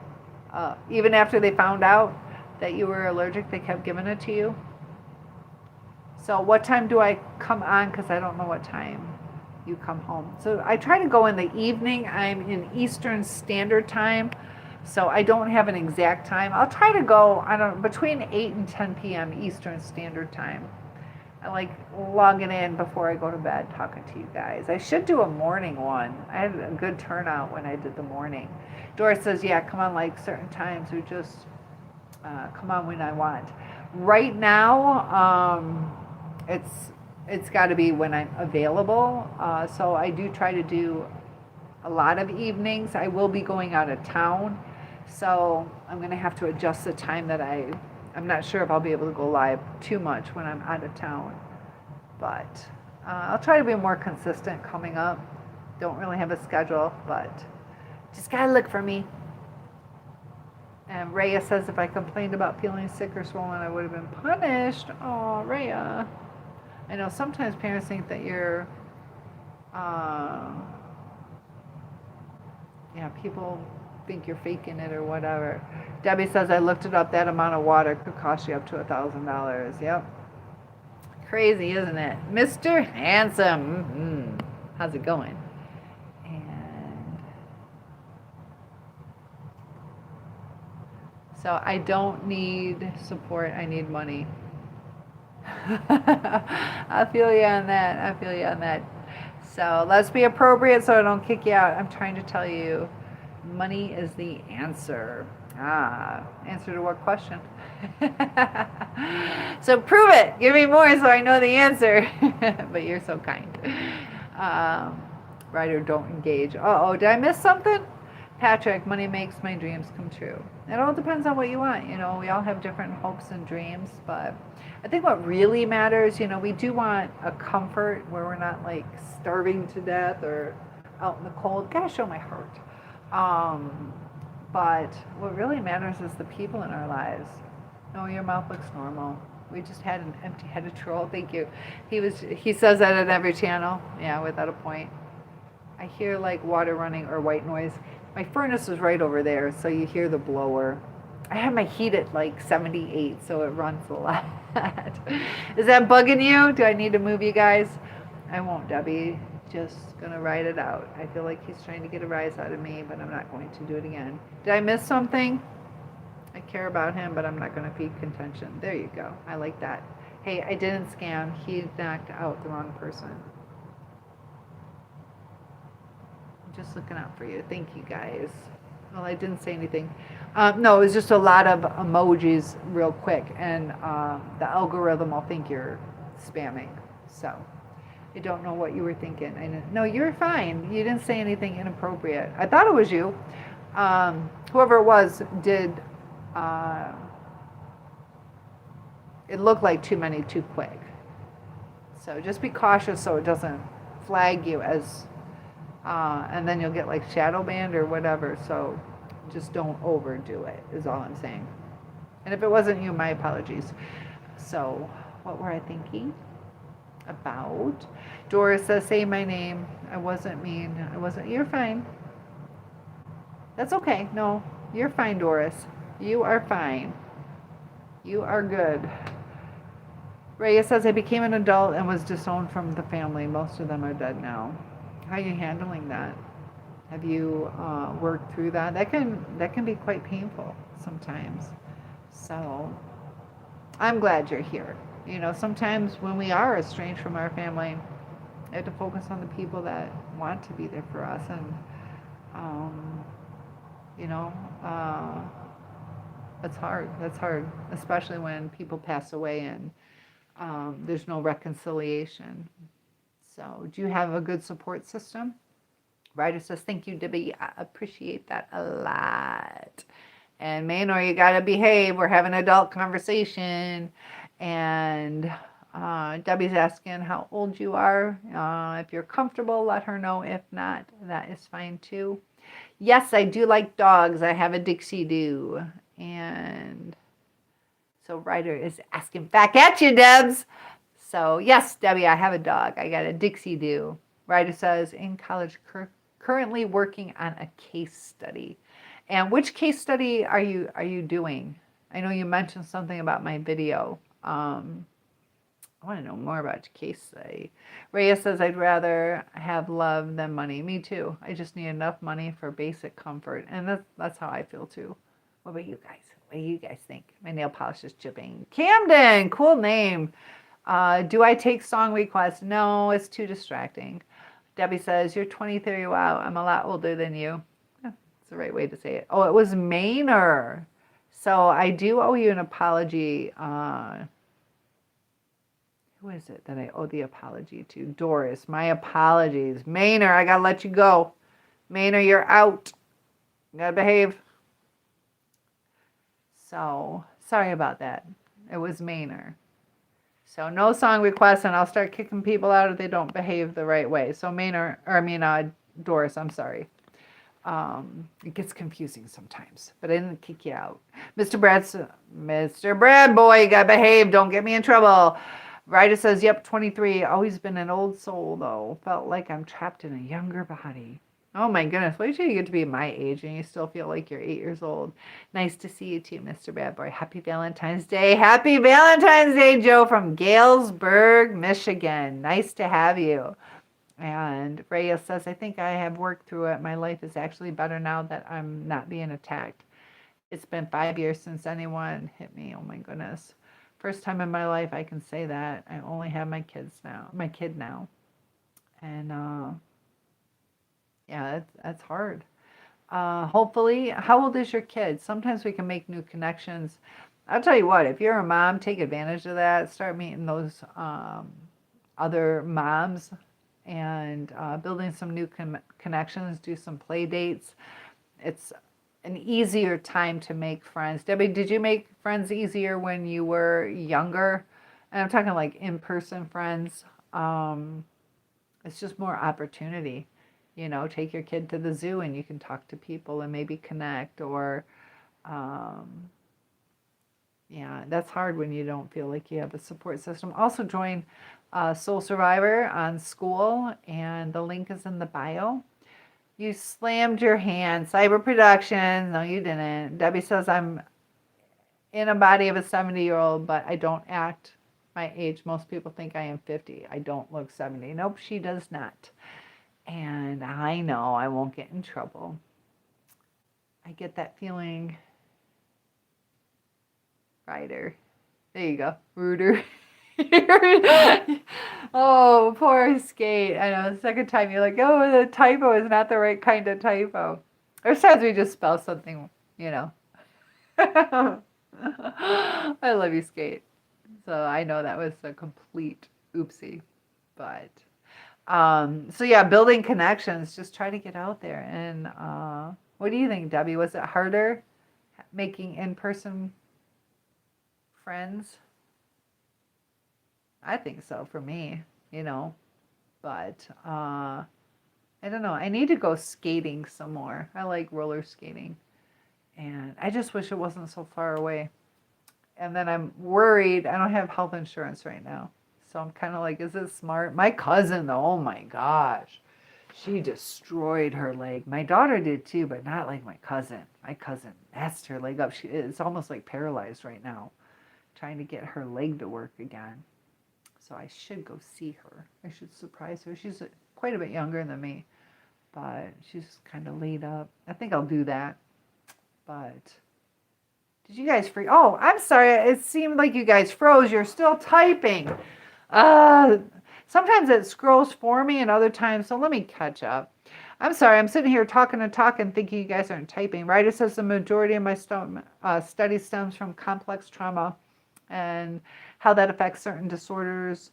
Speaker 1: Even after they found out that you were allergic, they kept giving it to you. So what time do I come on? Because I don't know what time you come home. So I try to go in the evening. I'm in Eastern Standard Time, so I don't have an exact time. I'll try to go, between 8 and 10 p.m. Eastern Standard Time. I like logging in before I go to bed, talking to you guys. I should do a morning one. I had a good turnout when I did the morning. Doris says, yeah, come on like certain times, or just come on when I want. Right now, it's got to be when I'm available. So I do try to do a lot of evenings. I will be going out of town, so I'm going to have to adjust the time that I'm not sure if I'll be able to go live too much when I'm out of town, but I'll try to be more consistent coming up. Don't really have a schedule, but just gotta look for me. And Rhea says if I complained about feeling sick or swollen, I would have been punished. Oh, Rhea. I know sometimes parents think that you're, people think you're faking it or whatever. Debbie says I looked it up. That amount of water could cost you up to $1,000. Yep. Crazy, isn't it? Mr. Handsome. How's it going? And so I don't need support. I need money. I feel you on that. So let's be appropriate so I don't kick you out. I'm trying to tell you, money is the answer. Answer to what question? So prove it. Give me more so I know the answer. But you're so kind. Right, or don't engage. Did I miss something? Patrick, money makes my dreams come true. It all depends on what you want. We all have different hopes and dreams, but I think what really matters, we do want a comfort where we're not like starving to death or out in the cold. Gotta show my heart. But what really matters is the people in our lives. No, your mouth looks normal. We just had an empty-headed troll. Thank you. He says that at every channel. Yeah, without a point. I hear like water running or white noise. My furnace is right over there, so you hear the blower. I have my heat at like 78, so it runs a lot. Is that bugging you? Do I need to move you guys? I won't, Debbie. Just gonna ride it out. I feel like he's trying to get a rise out of me, but I'm not going to do it again. Did I miss something? I care about him, but I'm not gonna feed contention. There you go. I like that. Hey, I didn't scam. He knocked out the wrong person. I'm just looking out for you. Thank you, guys. Well, I didn't say anything. No, it was just a lot of emojis real quick, and the algorithm will think you're spamming. So I don't know what you were thinking. No, you're fine. You didn't say anything inappropriate. I thought it was you. Whoever it was did. It looked like too many too quick. So just be cautious so it doesn't flag you as, and then you'll get like shadow banned or whatever. So just don't overdo it is all I'm saying. And if it wasn't you, my apologies. So what were I thinking about? Doris says, say my name. I wasn't mean. You're fine. That's okay. No, you're fine, Doris. You are fine. You are good. Rhea says, I became an adult and was disowned from the family. Most of them are dead now. How are you handling that? Have you worked through that? That can be quite painful sometimes. So I'm glad you're here. Sometimes when we are estranged from our family, We have to focus on the people that want to be there for us, and you know, uh, that's hard. That's hard, especially when people pass away and there's no reconciliation. So, do you have a good support system? Ryder says, "Thank you, Debbie. I appreciate that a lot." And Maynor, you gotta behave. We're having an adult conversation. And Debbie's asking how old you are. If you're comfortable, let her know. If not, that is fine too. Yes, I do like dogs. I have a Dixie Doo. And so Ryder is asking back at you, Debs. So yes, Debbie, I have a dog. I got a Dixie Doo. Ryder says, in college, currently working on a case study. And which case study are you doing? I know you mentioned something about my video. I want to know more about your case study. Rhea says, I'd rather have love than money. Me too. I just need enough money for basic comfort. And that's how I feel too. What about you guys? What do you guys think? My nail polish is chipping. Camden, cool name. Do I take song requests? No, it's too distracting. Debbie says, you're 23. Wow, I'm a lot older than you. That's the right way to say it. Oh, it was Maynor. So I do owe you an apology. Who is it that I owe the apology to? Doris. My apologies. Maynor, I gotta let you go. Maynor, you're out. You gotta behave. So, sorry about that. It was Maynor. So, no song requests, and I'll start kicking people out if they don't behave the right way. So, Doris, I'm sorry. It gets confusing sometimes, but I didn't kick you out. Mr. Brad boy, you gotta behave. Don't get me in trouble. Ryder says, yep, 23. Always been an old soul, though. Felt like I'm trapped in a younger body. Oh, my goodness. Wait till you get to be my age and you still feel like you're 8 years old. Nice to see you, too, Mr. Bad Boy. Happy Valentine's Day. Happy Valentine's Day, Joe, from Galesburg, Michigan. Nice to have you. And Rhea says, I think I have worked through it. My life is actually better now that I'm not being attacked. It's been 5 years since anyone hit me. Oh, my goodness. First time in my life I can say that. I only have my kid now. And yeah, that's hard. Hopefully, how old is your kid? Sometimes we can make new connections. I'll tell you what, if you're a mom, take advantage of that. Start meeting those other moms and building some new connections, do some play dates. It's an easier time to make friends. Debbie, did you make friends easier when you were younger? And I'm talking like in-person friends. It's just more opportunity. You know, take your kid to the zoo and you can talk to people and maybe connect. Or, yeah, that's hard when you don't feel like you have a support system. Also join Soul Survivor on School, and the link is in the bio. You slammed your hand. Cyber Productions. No, you didn't. Debbie says, I'm in a body of a 70-year-old, but I don't act my age. Most people think I am 50. I don't look 70. Nope, she does not. And I know I won't get in trouble. I get that feeling. Ryder. There you go. Ruder. Oh, poor Skate. I know, the second time you're like, oh, the typo is not the right kind of typo. Or sometimes we just spell something, you know. I love you, Skate. So I know that was a complete oopsie. But, so yeah, building connections, just try to get out there. And what do you think, Debbie? Was it harder making in-person friends? I think so for me, you know, but I don't know. I need to go skating some more. I like roller skating, and I just wish it wasn't so far away. And then I'm worried. I don't have health insurance right now, so I'm kind of like, is it smart? My cousin, though, oh my gosh, she destroyed her leg. My daughter did too, but not like my cousin. My cousin messed her leg up. It's almost like paralyzed right now, trying to get her leg to work again. So I should go see her. I should surprise her. She's quite a bit younger than me, but she's kind of laid up. I think I'll do that. But did you guys freeze? Oh, I'm sorry. It seemed like you guys froze. You're still typing. Sometimes it scrolls for me and other times, so let me catch up. I'm sorry, I'm sitting here talking and talking, thinking you guys aren't typing. Ryder says the majority of my study stems from complex trauma and how that affects certain disorders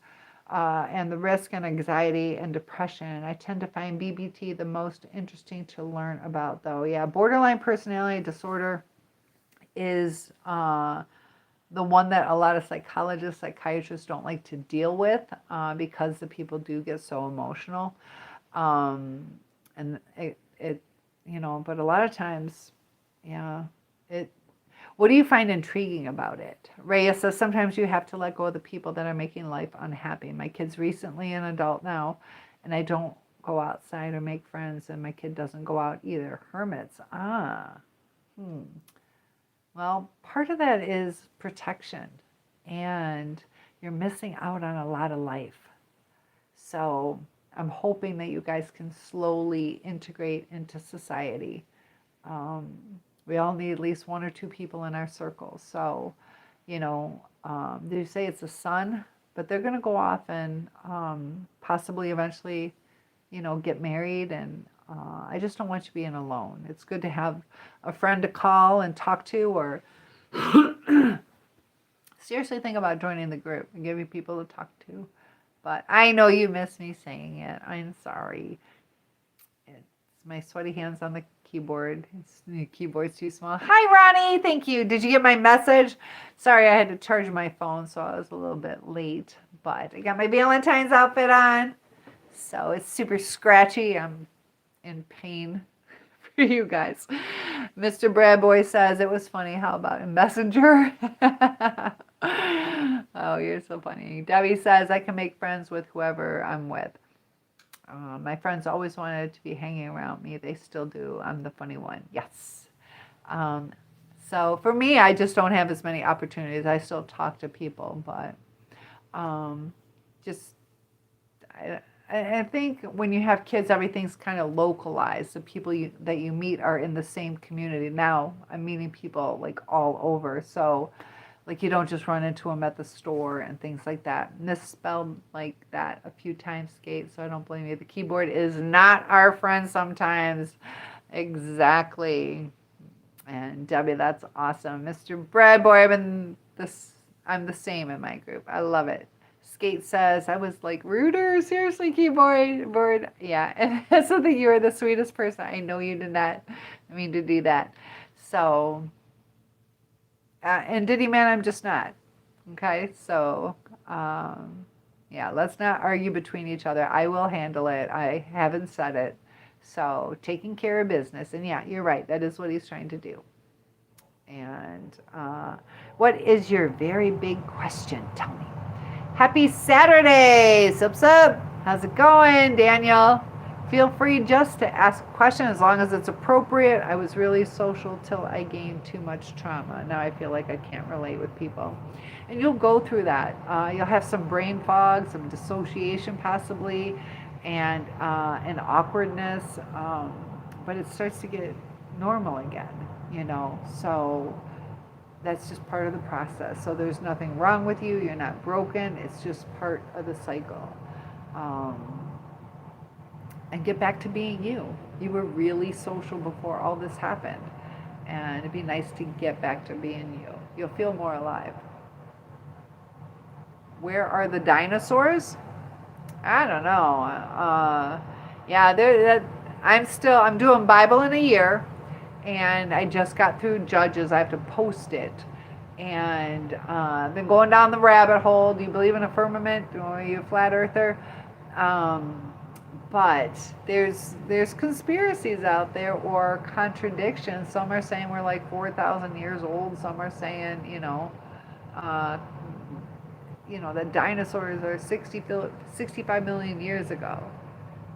Speaker 1: and the risk and anxiety and depression. I tend to find BBT the most interesting to learn about, though. Yeah, borderline personality disorder is the one that a lot of psychologists, psychiatrists don't like to deal with because the people do get so emotional. And it, but a lot of times, yeah, what do you find intriguing about it? Rhea says, sometimes you have to let go of the people that are making life unhappy. My kid's recently an adult now, and I don't go outside or make friends, and my kid doesn't go out either. Hermits. Well, part of that is protection, and you're missing out on a lot of life. So I'm hoping that you guys can slowly integrate into society. We all need at least one or two people in our circle. So, they say it's a son, but they're going to go off and possibly eventually, get married. And I just don't want you being alone. It's good to have a friend to call and talk to, or seriously think about joining the group and giving people to talk to. But I know you miss me saying it. I'm sorry. It's my sweaty hands on the keyboard. The keyboard's too small. Hi, Ronnie. Thank you. Did you get my message? Sorry, I had to charge my phone, so I was a little bit late. But I got my Valentine's outfit on. So it's super scratchy. I'm in pain for you guys. Mr. Bradboy says it was funny. How about in Messenger? Oh, you're so funny. Debbie says I can make friends with whoever I'm with. My friends always wanted to be hanging around me. They still do. I'm the funny one. Yes. So for me, I just don't have as many opportunities. I still talk to people, but I think when you have kids, everything's kind of localized. The people that you meet are in the same community. Now I'm meeting people like all over. So like you don't just run into them at the store and things like that. Misspelled like that a few times, Skate, so I don't blame you. The keyboard is not our friend sometimes. Exactly. And Debbie, that's awesome. Mr. Bradboy, I'm the same in my group. I love it. Skate says, I was like, Rooter, seriously, keyboard. Yeah, and so that you are the sweetest person. I know you did not mean to do that. So... and Diddy Man, I'm just not. Okay, so let's not argue between each other. I will handle it. I haven't said it. So taking care of business. And yeah, you're right. That is what he's trying to do. And what is your very big question? Tell me. Happy Saturday. Sup. How's it going, Daniel? Feel free just to ask a question as long as it's appropriate. I was really social till I gained too much trauma. Now I feel like I can't relate with people. And you'll go through that. You'll have some brain fog, some dissociation possibly, and an awkwardness. But it starts to get normal again, So that's just part of the process. So there's nothing wrong with you. You're not broken. It's just part of the cycle. And get back to being you. You were really social before all this happened. And it'd be nice to get back to being you. You'll feel more alive. Where are the dinosaurs? I don't know. I'm doing Bible in a year. And I just got through Judges. I have to post it. And been going down the rabbit hole. Do you believe in a firmament? Are you a flat earther? But there's conspiracies out there or contradictions. Some are saying we're like 4,000 years old. Some are saying, that dinosaurs are 65 million years ago.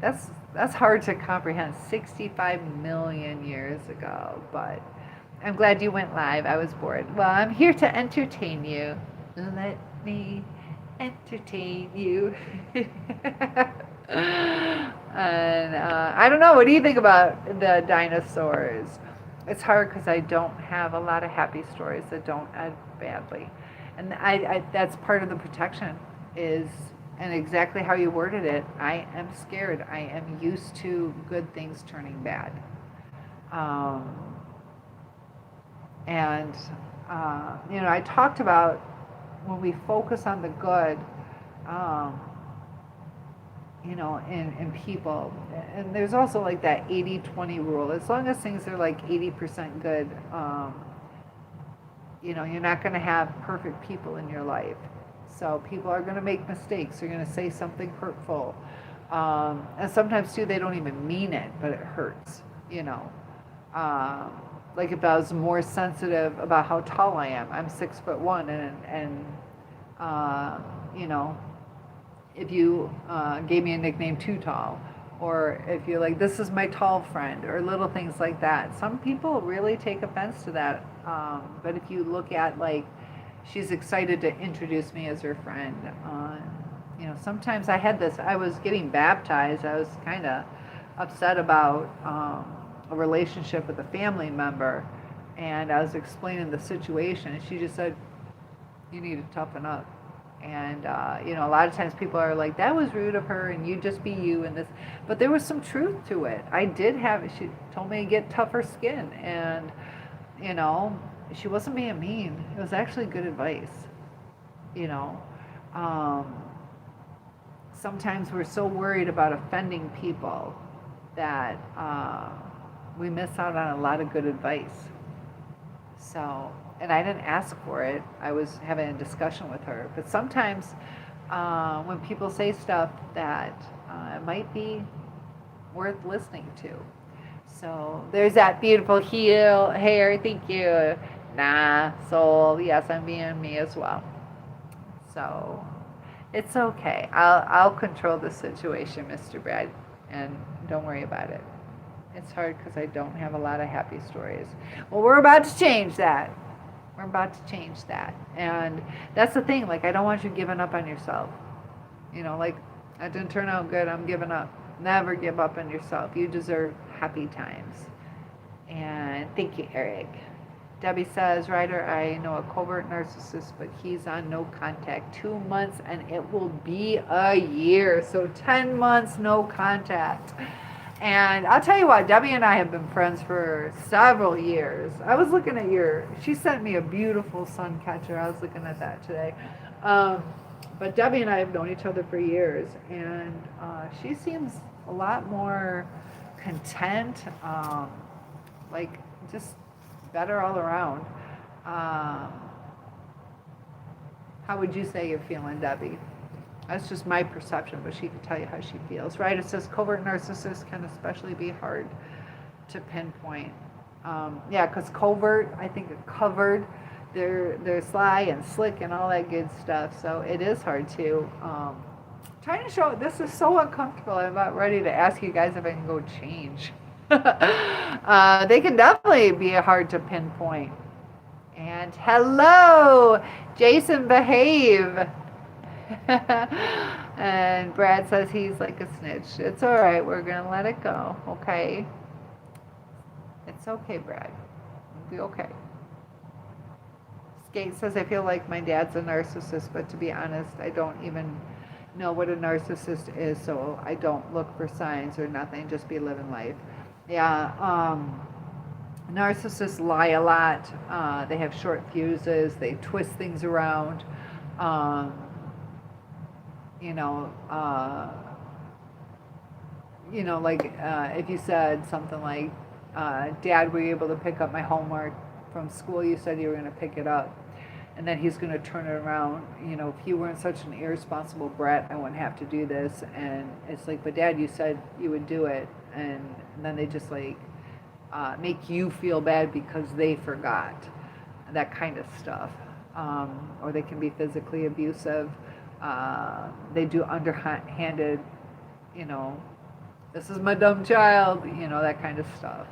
Speaker 1: That's hard to comprehend. 65 million years ago. But I'm glad you went live. I was bored. Well, I'm here to entertain you. Let me entertain you. And I don't know. What do you think about the dinosaurs? It's hard because I don't have a lot of happy stories that don't end badly, and I that's part of the protection is And exactly how you worded it, I am scared. I am used to good things turning bad. Um, and, I talked about when we focus on the good, um, in people. And there's also like that 80-20 rule. As long as things are like 80% good, you're not going to have perfect people in your life. So people are going to make mistakes. They're going to say something hurtful. And sometimes, too, they don't even mean it, but it hurts, you know. Um, like if I was more sensitive about how tall I am, I'm 6'1", and uh, you know, if you gave me a nickname too tall, or if you're like, this is my tall friend, or little things like that. Some people really take offense to that. But if you look at like, she's excited to introduce me as her friend. Sometimes I was getting baptized. I was kind of upset about a relationship with a family member, and I was explaining the situation, and she just said, you need to toughen up. And a lot of times people are like, that was rude of her, and you just be you and this. But there was some truth to it. She told me to get tougher skin, and you know she wasn't being mean. It was actually good advice. you know um, Sometimes we're so worried about offending people that we miss out on a lot of good advice. So, and I didn't ask for it. I was having a discussion with her. But sometimes when people say stuff that it might be worth listening to. So there's that beautiful heel hair. Thank you. Nah, soul. Yes, I'm being me as well. So it's okay. I'll control the situation, Mr. Brad, and don't worry about it. It's hard because I don't have a lot of happy stories. Well, we're about to change that. We're about to change that. And that's the thing. Like, I don't want you giving up on yourself. Like, that didn't turn out good. I'm giving up. Never give up on yourself. You deserve happy times. And thank you, Eric. Debbie says, Ryder, I know a covert narcissist, but he's on no contact. 2 months, and it will be a year. So 10 months, no contact. And I'll tell you what, Debbie and I have been friends for several years. I was looking at she sent me a beautiful sun catcher. I was looking at that today. But Debbie and I have known each other for years, and she seems a lot more content, like just better all around. How would you say you're feeling, Debbie? That's just my perception, but she can tell you how she feels, right? It says covert narcissists can especially be hard to pinpoint. Yeah, because covert, I think covered, they're sly and slick and all that good stuff. So it is hard to. Trying to show, this is so uncomfortable. I'm about ready to ask you guys if I can go change. They can definitely be hard to pinpoint. And hello, Jason, behave. And Brad says he's like a snitch. It's all right. We're going to let it go. Okay? It's okay, Brad. It'll be okay. Skate says, I feel like my dad's a narcissist, but to be honest, I don't even know what a narcissist is, so I don't look for signs or nothing. Just be living life. Yeah. Narcissists lie a lot. They have short fuses. They twist things around. If you said something like, Dad, were you able to pick up my homework from school? You said you were going to pick it up. And then he's going to turn it around. If you weren't such an irresponsible brat, I wouldn't have to do this. And it's like, but Dad, you said you would do it. And then they just make you feel bad because they forgot. That kind of stuff. Or they can be physically abusive. They do underhanded, this is my dumb child, that kind of stuff.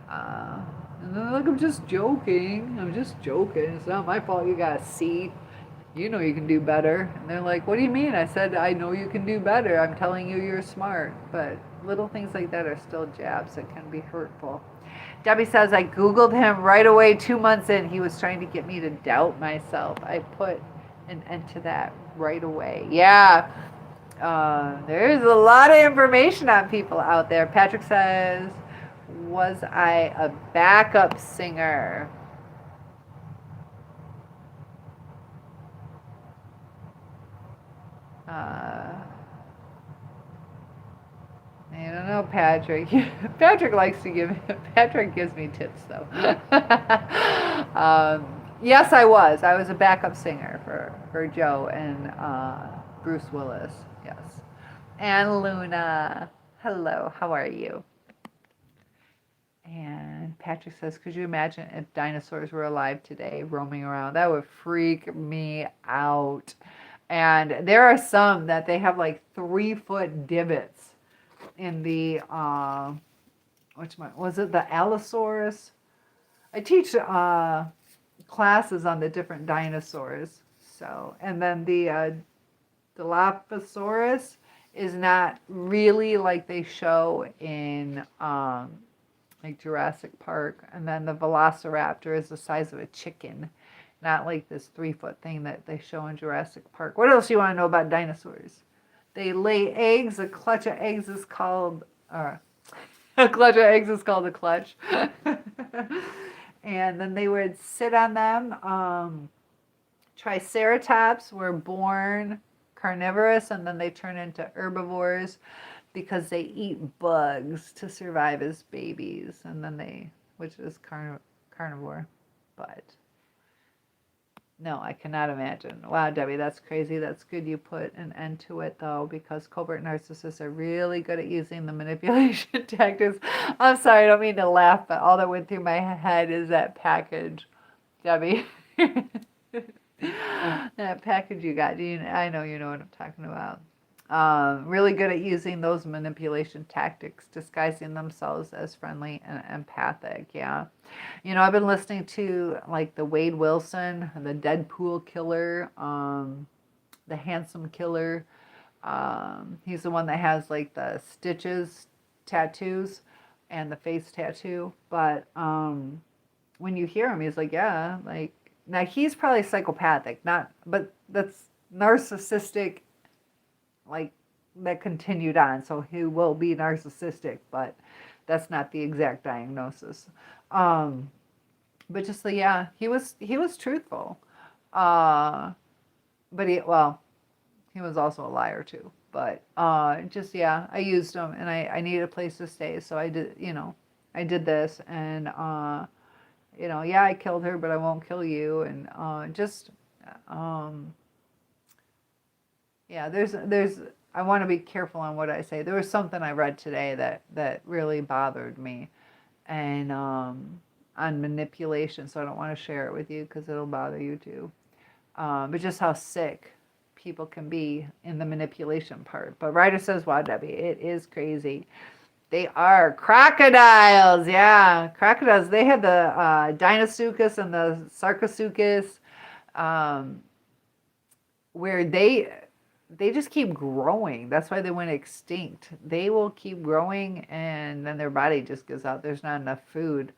Speaker 1: And they're like, I'm just joking. It's not my fault you got a C. You know you can do better. And they're like, what do you mean? I said, I know you can do better. I'm telling you you're smart. But little things like that are still jabs that can be hurtful. Debbie says, I Googled him right away 2 months in. He was trying to get me to doubt myself. I put an end to that right away. Yeah, There's a lot of information on people out there. Patrick says, was I a backup singer? Uh, I don't know, Patrick. Patrick likes to give. Patrick gives me tips, though. Yes, I was. I was a backup singer for Joe and Bruce Willis. Yes, and Luna. Hello, how are you? And Patrick says, could you imagine if dinosaurs were alive today, roaming around? That would freak me out. And there are some that they have like 3-foot divots in the which one was it, the Allosaurus? I teach classes on the different dinosaurs. So, and then the Dilophosaurus is not really like they show in like Jurassic Park. And then the Velociraptor is the size of a chicken, not like this 3-foot thing that they show in Jurassic Park. What else do you want to know about dinosaurs? They lay eggs. A clutch of eggs is called a clutch of eggs is called a clutch. And then they would sit on them. Triceratops were born carnivorous and then they turn into herbivores because they eat bugs to survive as babies. And then which is carnivore. But no, I cannot imagine. Wow, Debbie, that's crazy. That's good you put an end to it, though, because covert narcissists are really good at using the manipulation tactics. I'm sorry, I don't mean to laugh, but all that went through my head is that package, Debbie. That package you got. I know you know what I'm talking about. Really good at using those manipulation tactics, disguising themselves as friendly and empathic. Yeah. I've been listening to like the Wade Wilson, the Deadpool killer, the handsome killer. He's the one that has like the stitches tattoos and the face tattoo. But when you hear him, he's like, yeah, like now he's probably psychopathic, but that's narcissistic, like that continued on. So he will be narcissistic, but that's not the exact diagnosis. But just like, yeah, he was truthful. But he was also a liar too. But just yeah, I used him and I needed a place to stay, so I did, I did this and yeah, I killed her, but I won't kill you, and just yeah, there's I want to be careful on what I say. There was something I read today that really bothered me, and on manipulation. So I don't want to share it with you because it'll bother you too. But just how sick people can be in the manipulation part. But Ryder says, "Wow, Debbie, it is crazy." They are crocodiles. Yeah, crocodiles. They had the Deinosuchus and the Sarcosuchus, where they just keep growing. That's why they went extinct. They will keep growing and then their body just gives out. There's not enough food.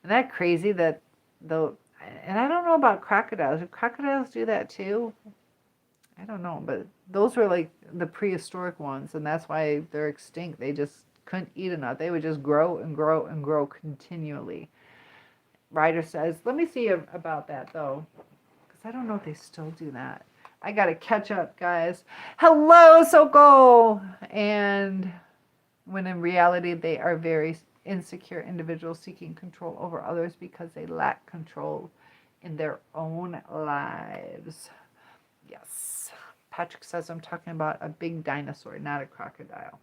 Speaker 1: Isn't that crazy that and I don't know about crocodiles. Do crocodiles do that too? I don't know, but those were like the prehistoric ones and that's why they're extinct. They just couldn't eat enough. They would just grow and grow and grow continually. Ryder says, let me see about that though, because I don't know if they still do that. I got to catch up, guys. Hello, Soko. And when in reality, they are very insecure individuals seeking control over others because they lack control in their own lives. Yes. Patrick says I'm talking about a big dinosaur, not a crocodile.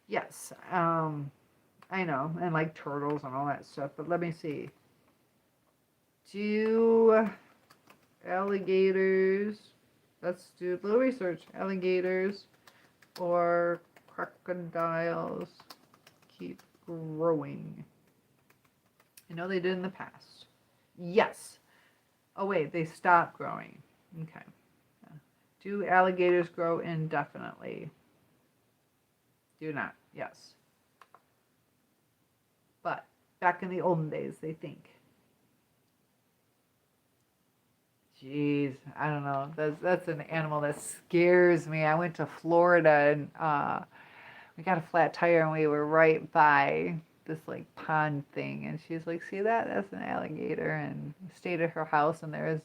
Speaker 1: Yes. I know. And like turtles and all that stuff. But let me see. Do alligators, let's do a little research. Alligators or crocodiles keep growing? I know they did in the past. Yes. Oh wait, they stopped growing. Okay. Do alligators grow indefinitely? Do not. Yes. But back in the olden days, they think. Jeez, I don't know. That's an animal that scares me. I went to Florida and we got a flat tire and we were right by this like pond thing, and she's like, "See that? That's an alligator." And we stayed at her house, and there's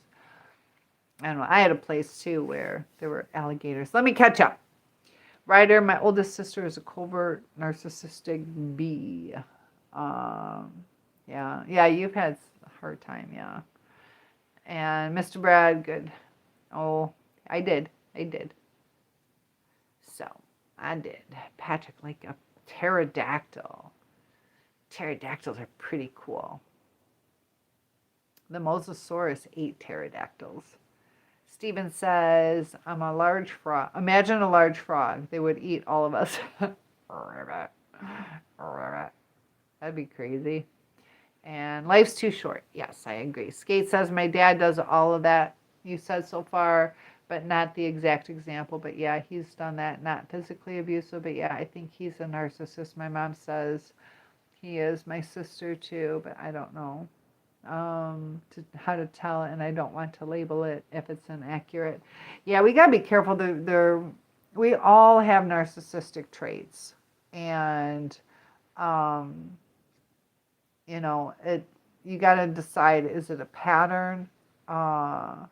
Speaker 1: I don't know. I had a place too where there were alligators. Let me catch up. Ryder, my oldest sister, is a covert narcissistic bee. Um, yeah, you've had a hard time, yeah. And Mr. Brad, good. Oh, I did. So, I did. Patrick, like a pterodactyl. Pterodactyls are pretty cool. The Mosasaurus ate pterodactyls. Stephen says, I'm a large frog. Imagine a large frog. They would eat all of us. That'd be crazy. And life's too short. Yes, I agree. Skate says, my dad does all of that you said so far, but not the exact example. But yeah, he's done that. Not physically abusive, but yeah, I think he's a narcissist. My mom says he is. My sister too, but I don't know how to tell it, and I don't want to label it if it's inaccurate. Yeah, we gotta be careful. We all have narcissistic traits, and you got to decide, is it a pattern? And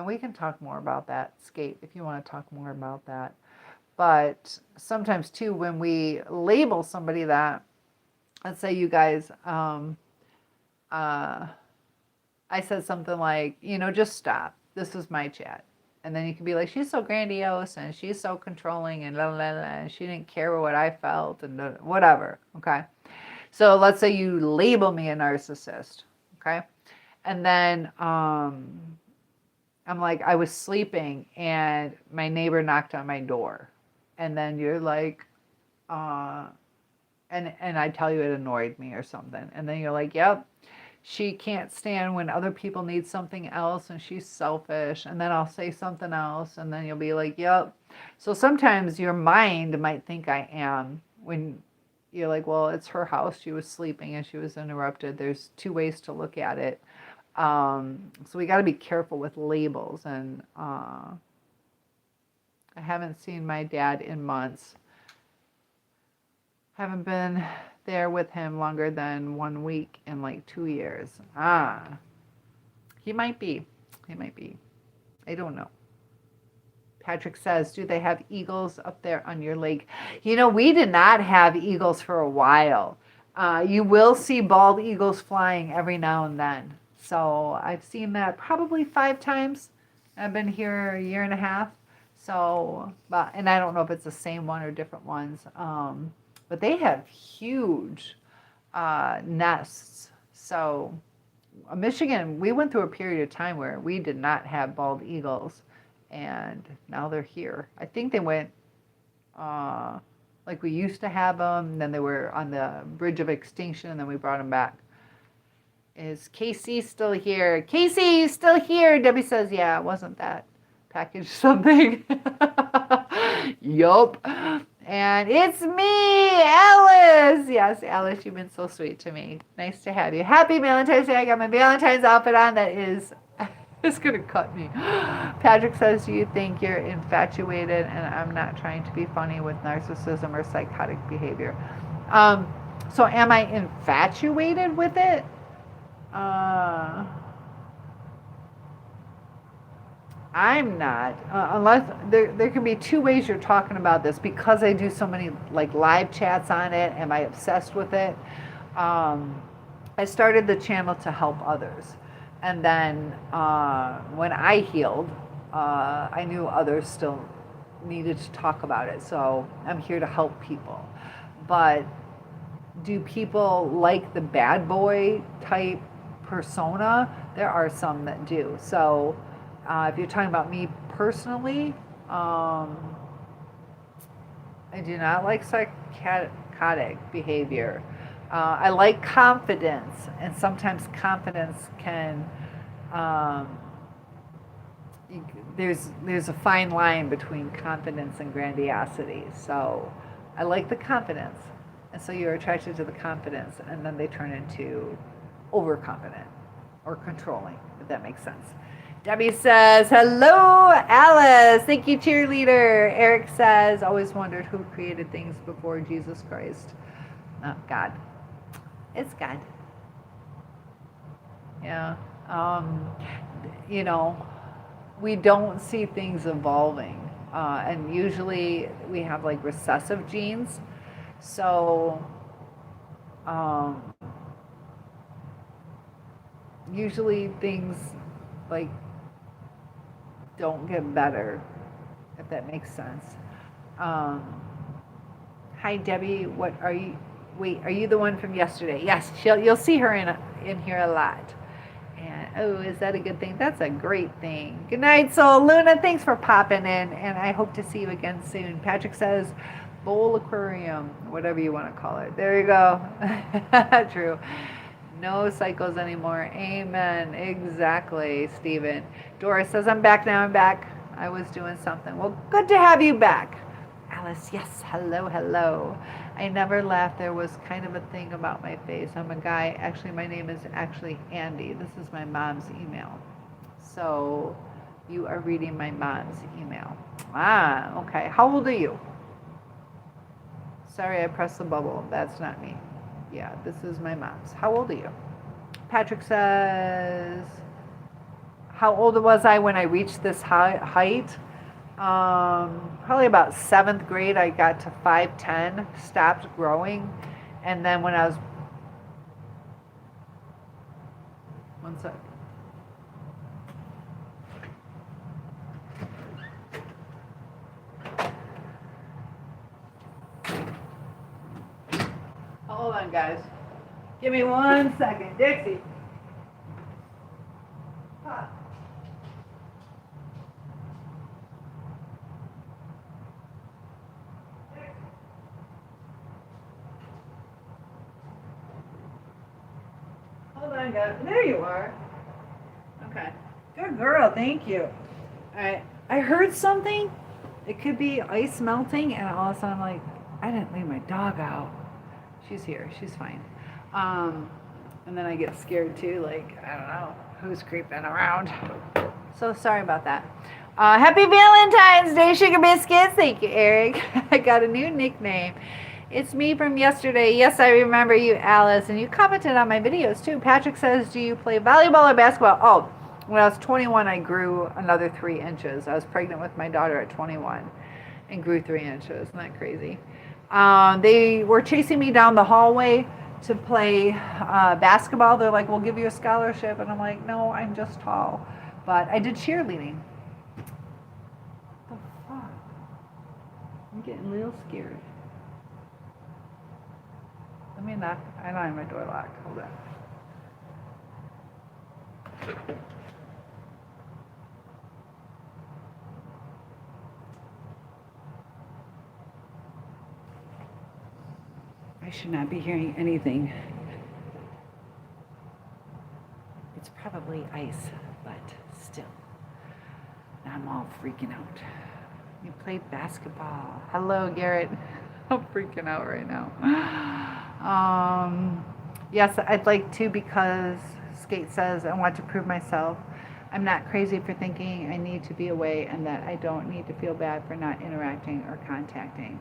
Speaker 1: we can talk more about that, Skate, if you want to talk more about that. But sometimes, too, when we label somebody that, let's say you guys, I said something like, just stop. This is my chat. And then you can be like, she's so grandiose and she's so controlling and blah, blah, blah, and she didn't care what I felt and whatever. Okay. So let's say you label me a narcissist, okay? And then I'm like, I was sleeping and my neighbor knocked on my door. And then you're like, and I tell you it annoyed me or something. And then you're like, yep, she can't stand when other people need something else and she's selfish. And then I'll say something else and then you'll be like, yep. So sometimes your mind might think I am when you're like, well, it's her house. She was sleeping and she was interrupted. There's two ways to look at it. So we got to be careful with labels. And I haven't seen my dad in months. Haven't been there with him longer than 1 week in like 2 years. He might be. I don't know. Patrick says, do they have eagles up there on your lake? We did not have eagles for a while. You will see bald eagles flying every now and then. So I've seen that probably 5 times. I've been here a year and a half. So, and I don't know if it's the same one or different ones. But they have huge nests. So Michigan, we went through a period of time where we did not have bald eagles. And now they're here. I think they went like we used to have them. Then they were on the bridge of extinction, and then we brought them back. Is Casey still here? Casey, still here. Debbie says, yeah, it wasn't that package something. Yup. And it's me, Alice. Yes, Alice, you've been so sweet to me. Nice to have you. Happy Valentine's Day. I got my Valentine's outfit on that is... It's going to cut me. Patrick says, do you think you're infatuated? And I'm not trying to be funny with narcissism or psychotic behavior. So am I infatuated with it? I'm not. Unless there can be 2 ways you're talking about this. Because I do so many like live chats on it. Am I obsessed with it? I started the channel to help others. And then when I healed, I knew others still needed to talk about it. So I'm here to help people. But do people like the bad boy type persona? There are some that do. So if you're talking about me personally, I do not like psychotic behavior. I like confidence, and sometimes confidence can, there's a fine line between confidence and grandiosity. So I like the confidence, and so you're attracted to the confidence, and then they turn into overconfident or controlling, if that makes sense. Debbie says, hello, Alice. Thank you, cheerleader. Eric says, always wondered who created things before Jesus Christ. Oh, God. It's God. Yeah. You know, we don't see things evolving. And usually we have like recessive genes. So, um, usually things like don't get better, if that makes sense. Um, Hi, Debbie. What are you? Wait, are you the one from yesterday? Yes, you'll see her in here a lot. And oh, is that a good thing? That's a great thing. Good night, Soul Luna. Thanks for popping in, and I hope to see you again soon. Patrick says, bowl aquarium, whatever you want to call it. There you go. True. No cycles anymore. Amen. Exactly, Stephen. Doris says, I'm back now. I'm back. I was doing something. Well, good to have you back. Alice, yes. Hello, hello. I never laughed. There was kind of a thing about my face. I'm a guy. Actually, my name is actually Andy. This is my mom's email. So you are reading my mom's email. Ah, okay. How old are you? Sorry, I pressed the bubble. That's not me. Yeah, this is my mom's. How old are you? Patrick says, how old was I when I reached this height? Probably about 7th grade, I got to 5'10", stopped growing. And then when I was, one sec. Hold on, guys. Give me 1 second. Dixie. Huh. Hold on, guys. There you are. Okay. Good girl. Thank you. I heard something. It could be ice melting, and all of a sudden I'm like, I didn't leave my dog out. She's here. She's fine. And then I get scared too. Like, I don't know who's creeping around. So sorry about that. Happy Valentine's Day, Sugar Biscuits. Thank you, Eric. I got a new nickname. It's me from yesterday. Yes, I remember you, Alice. And you commented on my videos too. Patrick says, do you play volleyball or basketball? Oh, when I was 21, I grew another 3 inches. I was pregnant with my daughter at 21 and grew 3 inches. Isn't that crazy? They were chasing me down the hallway to play basketball. They're like, we'll give you a scholarship. And I'm like, no, I'm just tall. But I did cheerleading. What the fuck? I'm getting real scared. Let me knock. I don't have my door locked. Hold on. I should not be hearing anything. It's probably ice, but still. I'm all freaking out. You play basketball. Hello, Garrett. I'm freaking out right now. Yes, I'd like to because Skate says I want to prove myself. I'm not crazy for thinking I need to be away and that I don't need to feel bad for not interacting or contacting.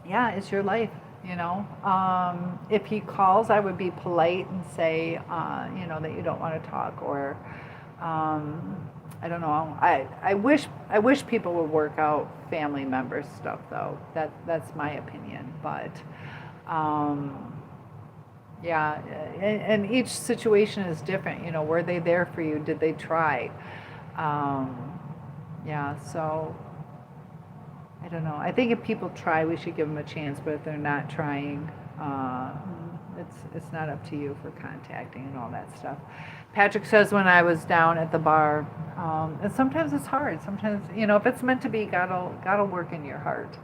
Speaker 1: Yeah, it's your life, you know. If he calls, I would be polite and say, you know, that you don't want to talk, or I don't know. I wish people would work out family members stuff though. That's my opinion. But yeah, and each situation is different. You know, were they there for you? Did they try? Yeah, so I don't know. I think if people try, we should give them a chance. But if they're not trying, it's not up to you for contacting and all that stuff. Patrick says when I was down at the bar, and sometimes it's hard. Sometimes, you know, if it's meant to be, God'll work in your heart.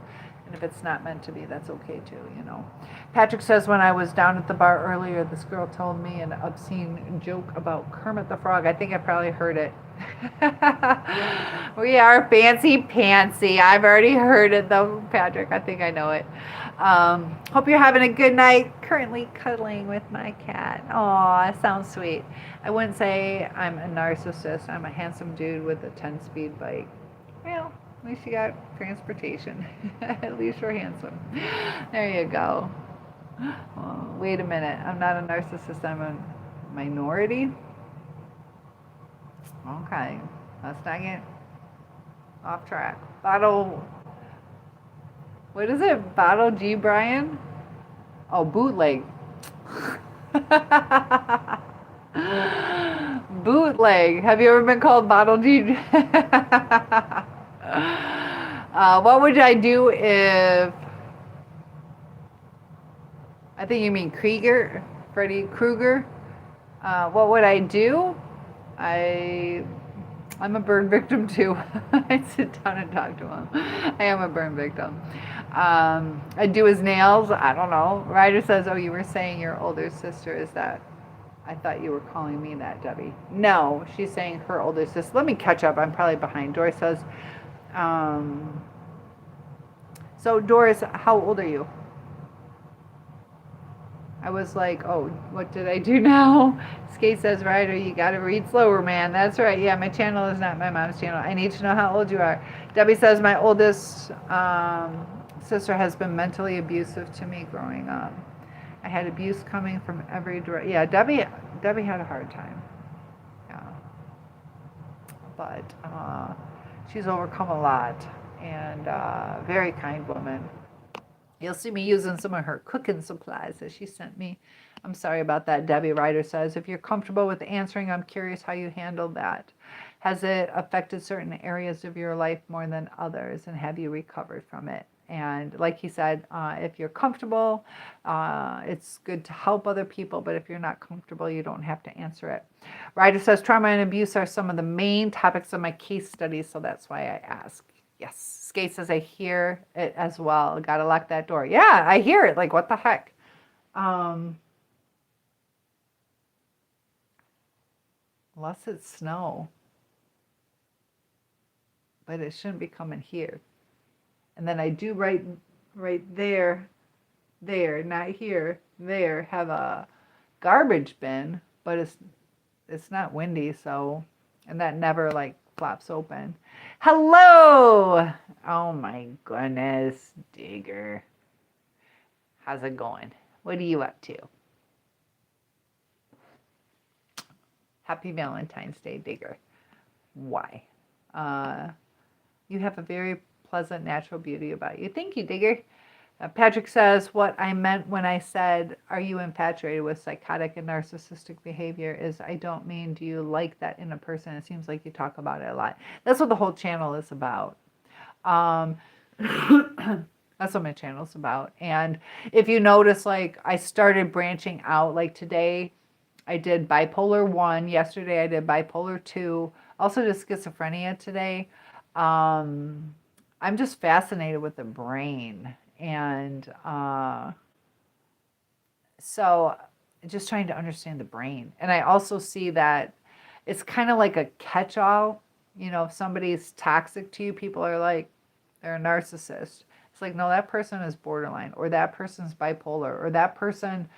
Speaker 1: And if it's not meant to be, that's okay too, you know. Patrick says, when I was down at the bar earlier, this girl told me an obscene joke about Kermit the Frog. I think I probably heard it. We are fancy pantsy. I've already heard it though, Patrick. I think I know it. Hope you're having a good night. Currently cuddling with my cat. Aw, sounds sweet. I wouldn't say I'm a narcissist. I'm a handsome dude with a 10-speed bike. Well, at least you got transportation. At least you're handsome. There you go. Oh, wait a minute. I'm not a narcissist. I'm a minority. Okay. Let's not get off track. Bottle. What is it? Bottle G Brian? Oh, bootleg. Bootleg. Have you ever been called Bottle G? What would I do if... I think you mean Krieger, Freddy Krueger. What would I do? I'm a burn victim too. I sit down and talk to him. I am a burn victim. I do his nails. I don't know. Ryder says, oh, you were saying your older sister. Is that... I thought you were calling me that, Debbie. No, she's saying her older sister. Let me catch up. I'm probably behind. Doris says, so Doris, how old are you? I was like, oh, what did I do now? Skate says, Ryder, you got to read slower, man. That's right. Yeah, my channel is not my mom's channel. I need to know how old you are. Debbie says, my oldest sister has been mentally abusive to me growing up. I had abuse coming from every direction. Yeah, Debbie had a hard time. Yeah. But she's overcome a lot, and very kind woman. You'll see me using some of her cooking supplies that she sent me. I'm sorry about that, Debbie. Ryder says, if you're comfortable with answering, I'm curious how you handled that. Has it affected certain areas of your life more than others, and have you recovered from it? And like he said, if you're comfortable, it's good to help other people, but if you're not comfortable, you don't have to answer it. Ryder says, trauma and abuse are some of the main topics of my case studies, so that's why I ask. Yes. Skate says, I hear it as well. Gotta lock that door. Yeah, I hear it. Like, what the heck? Unless it's snow. But it shouldn't be coming here. And then I do right there, not here, there, have a garbage bin, but it's not windy, so, and that never like flops open. Hello! Oh my goodness, Digger. How's it going? What are you up to? Happy Valentine's Day, Digger. Why? You have a very pleasant natural beauty about you. Thank you, Digger. Patrick says, what I meant when I said, are you infatuated with psychotic and narcissistic behavior is I don't mean do you like that in a person. It seems like you talk about it a lot. That's what the whole channel is about. That's what my channel's about. And if you notice, like, I started branching out. Like today, I did bipolar 1. Yesterday, I did bipolar 2. Also did schizophrenia today. I'm just fascinated with the brain. And so just trying to understand the brain. And I also see that it's kind of like a catch-all. You know, if somebody's toxic to you, people are like, they're a narcissist. It's like, no, that person is borderline, or that person's bipolar, or that person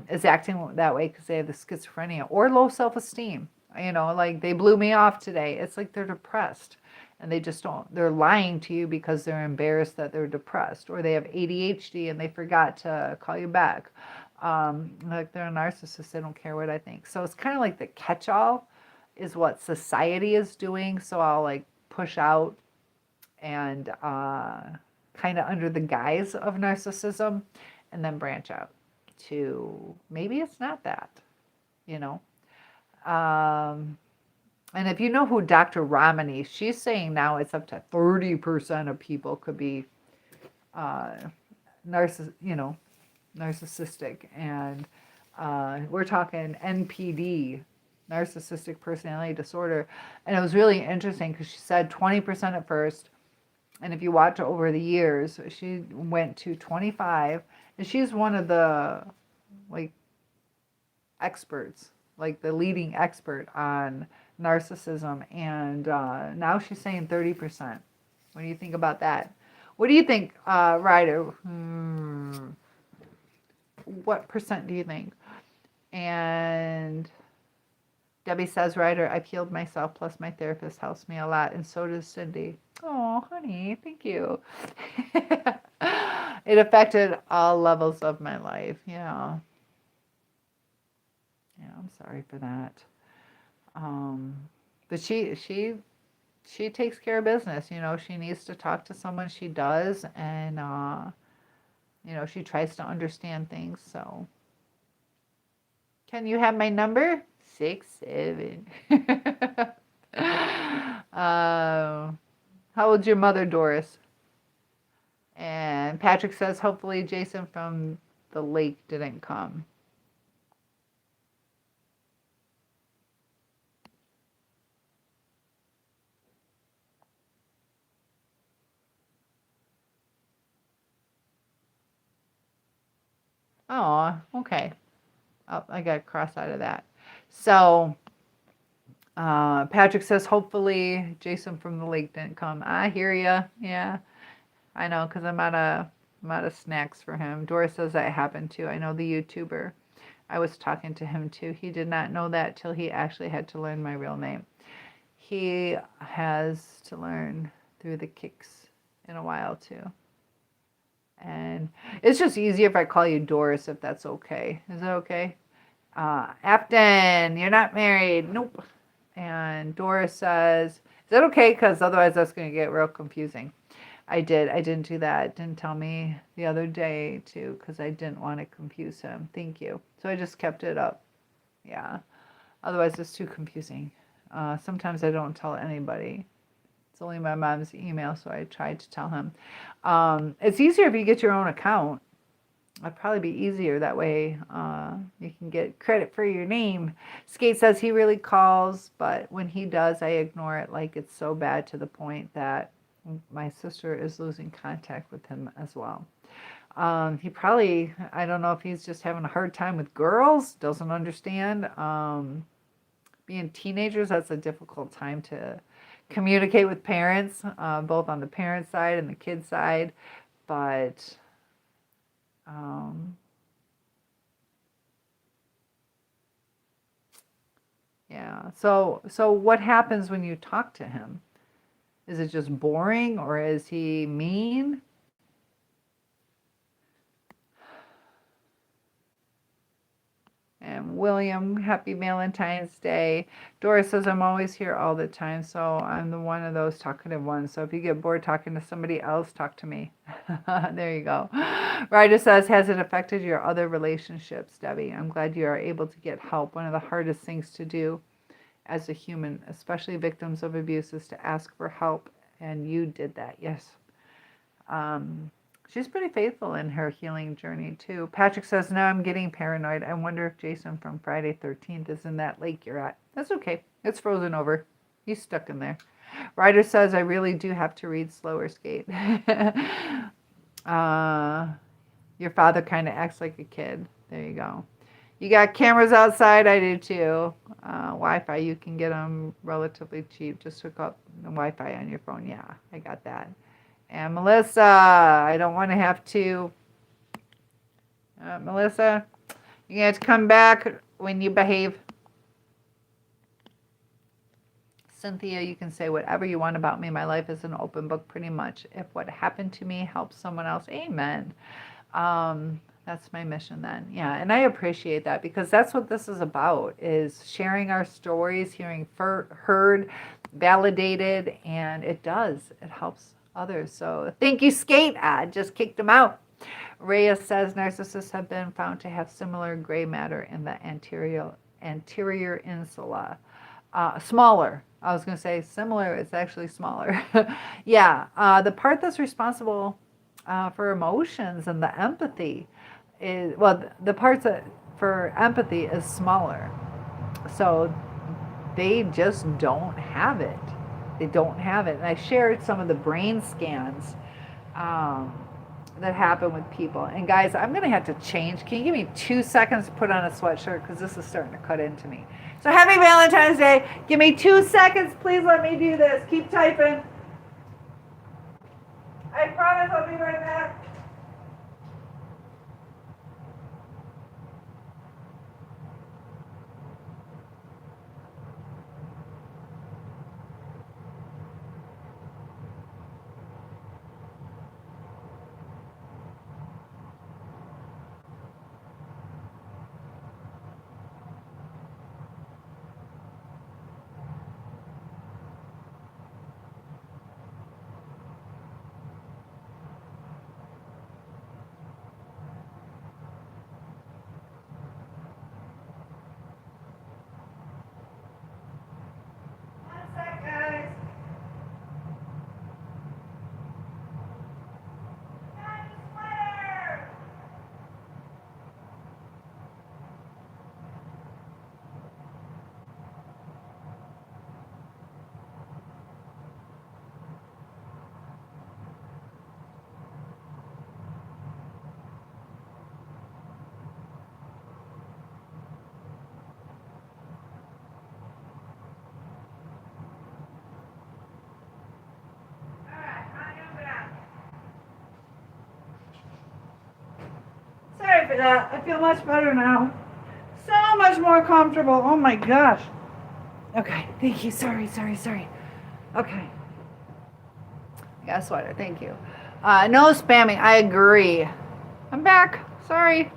Speaker 1: is acting that way because they have the schizophrenia or low self-esteem. You know, like they blew me off today. It's like they're depressed. And they just don't, they're lying to you because they're embarrassed that they're depressed, or they have ADHD and they forgot to call you back. Like they're a narcissist, they don't care what I think. So it's kind of like the catch-all is what society is doing. So I'll like push out and kind of under the guise of narcissism, and then branch out to maybe it's not that, you know. And if you know who Dr. Ramani, she's saying now it's up to 30% of people could be narcissistic. And we're talking NPD, narcissistic personality disorder. And it was really interesting because she said 20% at first, And if you watch over the years, she went to 25, and she's one of the like experts, like the leading expert on narcissism. And now she's saying 30%. What do you think about that? What do you think, Ryder? What percent do you think? And Debbie says, Ryder, I've healed myself, plus my therapist helps me a lot, and so does Cindy. Oh, honey, thank you. It affected all levels of my life. Yeah. Yeah, I'm sorry for that. But she takes care of business. You know, she needs to talk to someone. She does, and you know, she tries to understand things. So, can you have my number? 67. How old's your mother, Doris? And Patrick says, hopefully Jason from the lake didn't come. Oh, okay. Oh, I got a cross out of that. So, Patrick says, hopefully Jason from the lake didn't come. I hear ya. Yeah, I know, because I'm out of snacks for him. Doris says that happened too. I know the YouTuber. I was talking to him too. He did not know that till he actually had to learn my real name. He has to learn through the kicks in a while too. And it's just easier if I call you Doris, if that's okay. Is that okay? Afton, you're not married. Nope. And Doris says, is that okay? Because otherwise that's going to get real confusing. I didn't do that. Didn't tell me the other day too, because I didn't want to confuse him. Thank you. So I just kept it up. Yeah. Otherwise it's too confusing. Sometimes I don't tell anybody. It's only my mom's email, so I tried to tell him. It's easier if you get your own account. It'd probably be easier that way. You can get credit for your name. Skate says he really calls, but when he does, I ignore it like it's so bad to the point that my sister is losing contact with him as well. He probably, I don't know if he's just having a hard time with girls, doesn't understand. Being teenagers, that's a difficult time to communicate with parents, both on the parent side and the kid side. But yeah. So what happens when you talk to him? Is it just boring, or is he mean? And William, happy Valentine's Day. Doris says, I'm always here all the time, so I'm the one of those talkative ones. So if you get bored talking to somebody else, talk to me. There you go. Ryder says, has it affected your other relationships, Debbie? I'm glad you are able to get help. One of the hardest things to do as a human, especially victims of abuse, is to ask for help. And you did that, yes. She's pretty faithful in her healing journey too. Patrick says, now I'm getting paranoid. I wonder if Jason from Friday 13th is in that lake you're at. That's okay. It's frozen over. He's stuck in there. Ryder says, I really do have to read slower, Skate. Your father kind of acts like a kid. There you go. You got cameras outside? I do too. Wi-Fi, you can get them relatively cheap. Just hook up the Wi-Fi on your phone. Yeah, I got that. And Melissa, I don't want to have to. Melissa, you're going to have to come back when you behave. Cynthia, you can say whatever you want about me. My life is an open book pretty much. If what happened to me helps someone else, amen. That's my mission then. Yeah, and I appreciate that, because that's what this is about, is sharing our stories, hearing heard, validated, and it helps others. So thank you, Skate. I just kicked him out. Rhea says narcissists have been found to have similar gray matter in the anterior insula. Smaller. I was going to say similar. It's actually smaller. Yeah. The part that's responsible for emotions and the empathy is, well, the parts that for empathy is smaller. So they just don't have it. They don't have it. And I shared some of the brain scans um, that happen with people. And guys, I'm going to have to change. Can you give me 2 seconds to put on a sweatshirt? Because this is starting to cut into me. So happy Valentine's Day. Give me 2 seconds. Please let me do this. Keep typing. I promise I'll be right back. Sorry for that. I feel much better now. So much more comfortable. Oh my gosh. Okay, thank you. Sorry. Okay. I got a sweater. Thank you. No spamming. I agree. I'm back. Sorry.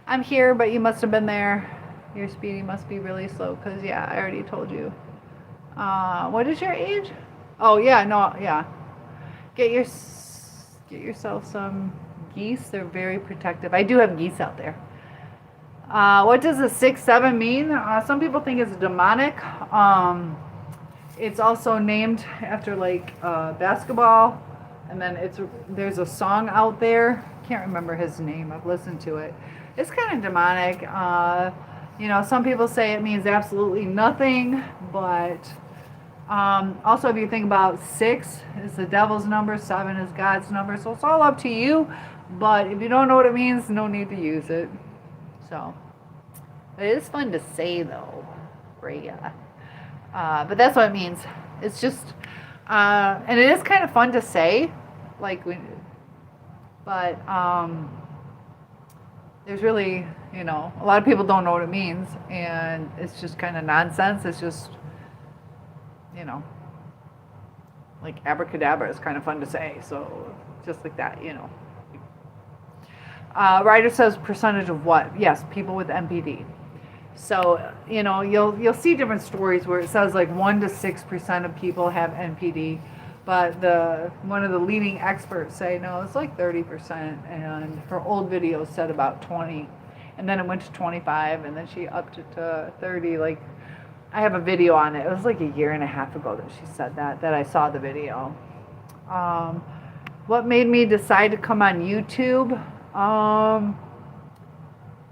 Speaker 1: I'm here, but you must have been there. Your speeding must be really slow because, yeah, I already told you. What is your age? Oh, yeah, no, yeah. Get yourself some geese. They're very protective. I do have geese out there. What does a 6'7" mean? Some people think it's demonic. It's also named after like basketball, and then there's a song out there. Can't remember his name. I've listened to it. It's kind of demonic. Some people say it means absolutely nothing, but also if you think about 6 is the devil's number, 7 is God's number, so it's all up to you. But if you don't know what it means, no need to use it. So it is fun to say though, Rhea. But that's what it means. It's just, and it is kind of fun to say, but there's really, a lot of people don't know what it means, and it's just kind of nonsense. It's just, like abracadabra is kind of fun to say. So just like that, Ryder says percentage of what? Yes, people with MPD. So, you'll see different stories where it says like 1 to 6% of people have NPD, but one of the leading experts say no, it's like 30%, and her old video said about 20, and then it went to 25, and then she upped it to 30. Like, I have a video on it. It was like a year and a half ago that she said that I saw the video. What made me decide to come on YouTube? I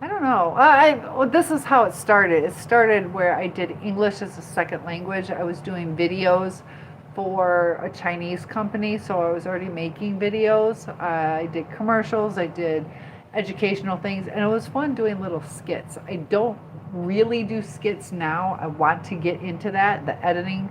Speaker 1: don't know. This is how it started. It started where I did English as a second language. I was doing videos for a Chinese company, so I was already making videos. I did commercials. I did educational things, and it was fun doing little skits. I don't really do skits now. I want to get into that. The editing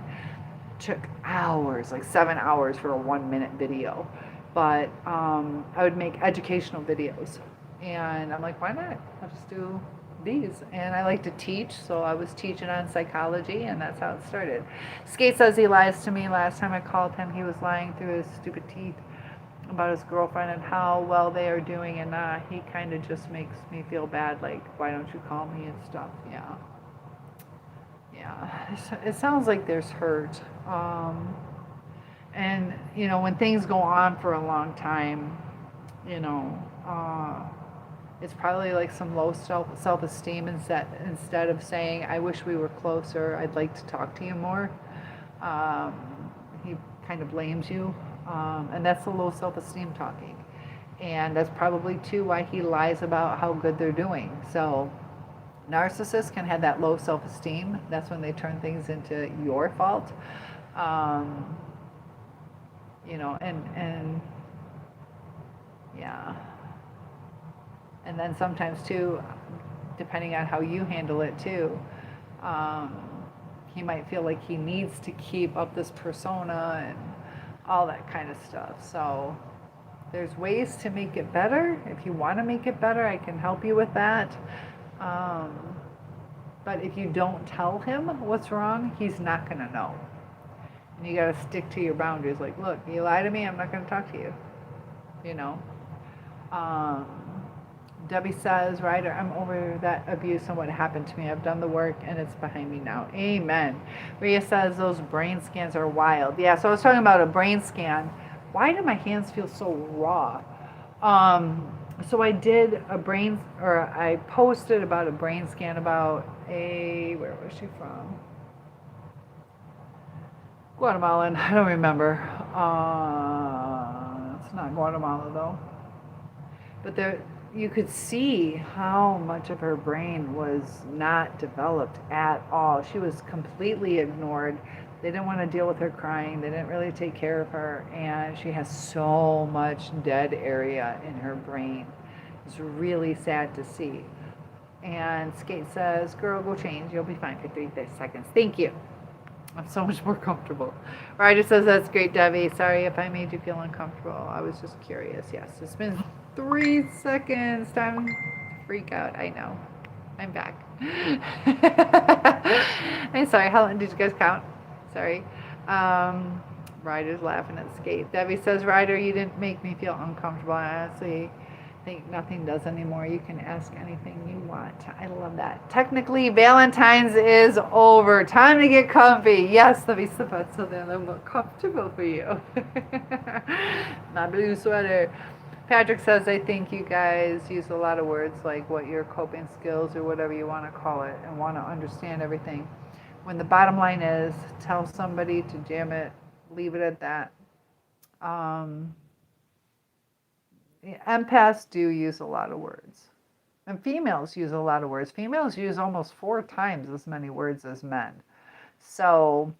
Speaker 1: took hours, like 7 hours for a 1-minute video. But I would make educational videos. And I'm like, why not? I'll just do these. And I like to teach, so I was teaching on psychology, and that's how it started. Skate says he lies to me. Last time I called him, he was lying through his stupid teeth about his girlfriend and how well they are doing, and he kind of just makes me feel bad, like, why don't you call me and stuff. Yeah. It sounds like there's hurt. And, when things go on for a long time, it's probably like some low self-esteem instead of saying, I wish we were closer, I'd like to talk to you more. He kind of blames you, and that's the low self-esteem talking. And that's probably too why he lies about how good they're doing. So narcissists can have that low self-esteem. That's when they turn things into your fault. Um, and yeah. And then sometimes too, depending on how you handle it too, um, he might feel like he needs to keep up this persona and all that kind of stuff. So there's ways to make it better. If you want to make it better, I can help you with that. Um, but if you don't tell him what's wrong, he's not going to know. And you got to stick to your boundaries. Like, look, you lie to me, I'm not going to talk to you. You know. Um, Debbie says, Ryder, I'm over that abuse and what happened to me. I've done the work and it's behind me now. Amen. Rhea says those brain scans are wild. Yeah, so I was talking about a brain scan. Why do my hands feel so raw? So I did I posted about a brain scan about where was she from? Guatemalan, I don't remember. It's not Guatemala though. But you could see how much of her brain was not developed at all. She was completely ignored. They didn't want to deal with her crying. They didn't really take care of her. And she has so much dead area in her brain. It's really sad to see. And Skate says, girl, go change. You'll be fine for 3 seconds. Thank you. I'm so much more comfortable. Ryder says, that's great, Debbie. Sorry if I made you feel uncomfortable. I was just curious. Yes, it's been 3 seconds. Time to freak out. I know. I'm back. I'm sorry. How long did you guys count? Sorry. Ryder's laughing at Skate. Debbie says, Ryder, you didn't make me feel uncomfortable. I honestly think nothing does anymore. You can ask anything you want. I love that. Technically, Valentine's is over. Time to get comfy. Yes, let me slip out so that I'm more comfortable for you. My blue sweater. Patrick says, I think you guys use a lot of words like what your coping skills or whatever you want to call it and want to understand everything. When the bottom line is, tell somebody to jam it, leave it at that. Empaths do use a lot of words. And females use a lot of words. Females use almost 4 times as many words as men. So,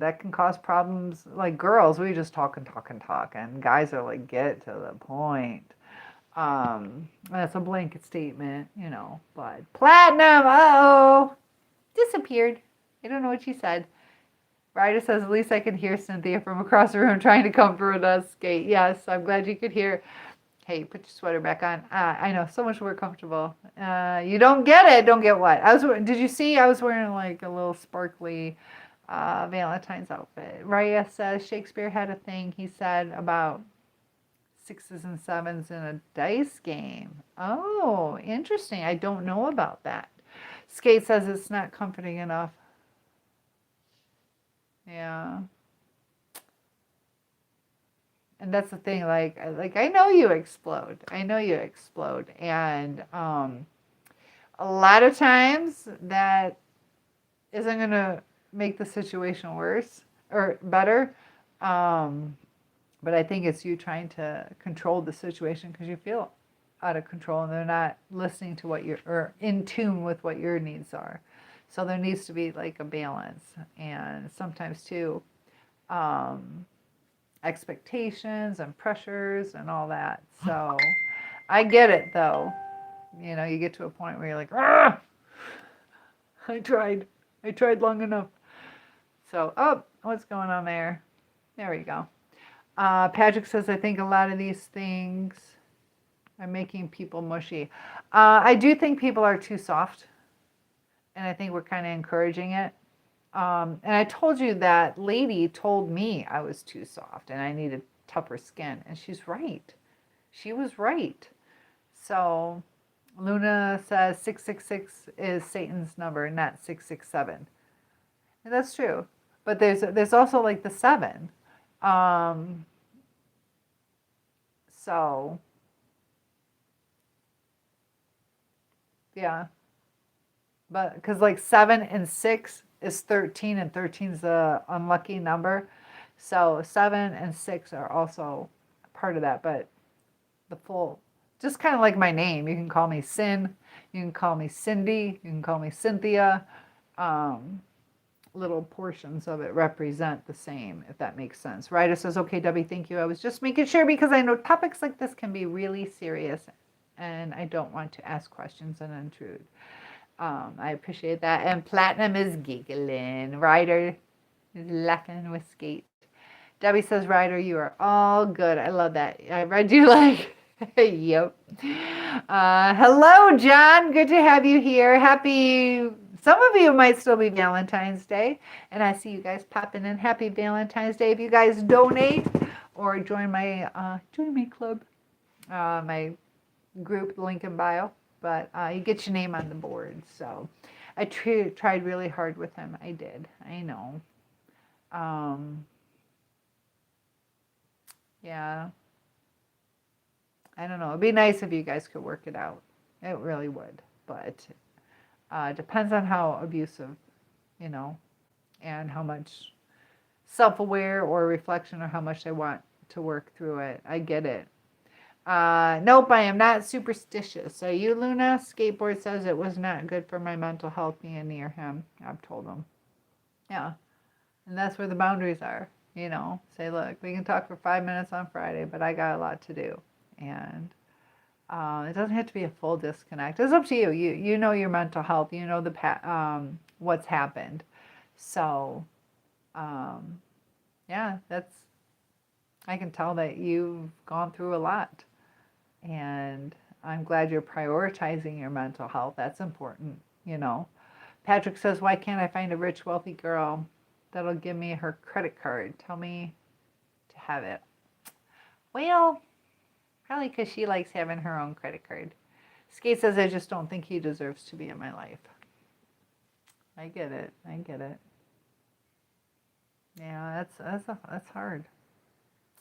Speaker 1: that can cause problems. Like girls, we just talk and talk and talk. And guys are like, get to the point. That's a blanket statement, But platinum, uh-oh, disappeared. I don't know what she said. Ryder says, at least I could hear Cynthia from across the room trying to comfort us. Skate. Yes, I'm glad you could hear. Hey, put your sweater back on. I know, so much more comfortable. You don't get it. Don't get what? Did you see? I was wearing like a little sparkly Valentine's outfit. Raya says Shakespeare had a thing he said about 6s and 7s in a dice game. Oh, interesting. I don't know about that. Skate says it's not comforting enough. Yeah. And that's the thing, like I know you explode. And a lot of times that isn't gonna make the situation worse or better. But I think it's you trying to control the situation because you feel out of control and they're not listening to or in tune with what your needs are. So there needs to be like a balance. And sometimes too, expectations and pressures and all that. So I get it though. You get to a point where you're like, ah, I tried long enough. So, what's going on there? There we go. Patrick says, I think a lot of these things are making people mushy. I do think people are too soft. And I think we're kind of encouraging it. And I told you that lady told me I was too soft and I needed tougher skin. And she's right. She was right. So Luna says 666 is Satan's number, not 667. And that's true. But there's also like the 7. So yeah. But because like 7 and 6 is 13 and 13 is the unlucky number. So 7 and 6 are also part of that. But the full, just kind of like my name. You can call me Sin. You can call me Cindy. You can call me Cynthia. little portions of it represent the same, if that makes sense. Ryder says, okay, Debbie, thank you. I was just making sure because I know topics like this can be really serious and I don't want to ask questions and intrude. I appreciate that. And Platinum is giggling. Ryder is laughing with Skate. Debbie says, Ryder, you are all good. I love that. I read you like, yep. Hello, John. Good to have you here. Happy, some of you might still be Valentine's Day. And I see you guys popping in. Happy Valentine's Day. If you guys donate or join my club, my group, link in bio. But you get your name on the board. So I tried really hard with him. I did. I know. Yeah. I don't know. It'd be nice if you guys could work it out. It really would. But depends on how abusive, and how much self-aware or reflection or how much they want to work through it. I get it. Nope, I am not superstitious. So you, Luna, skateboard says it was not good for my mental health being near him. I've told him. Yeah. And that's where the boundaries are. Say, look, we can talk for 5 minutes on Friday, but I got a lot to do. And it doesn't have to be a full disconnect. It's up to you. You know your mental health. You know what's happened. So, yeah, I can tell that you've gone through a lot. And I'm glad you're prioritizing your mental health. That's important, Patrick says, why can't I find a rich, wealthy girl that'll give me her credit card? Tell me to have it. Well, probably because she likes having her own credit card. Skate says, I just don't think he deserves to be in my life. I get it. Yeah, that's hard.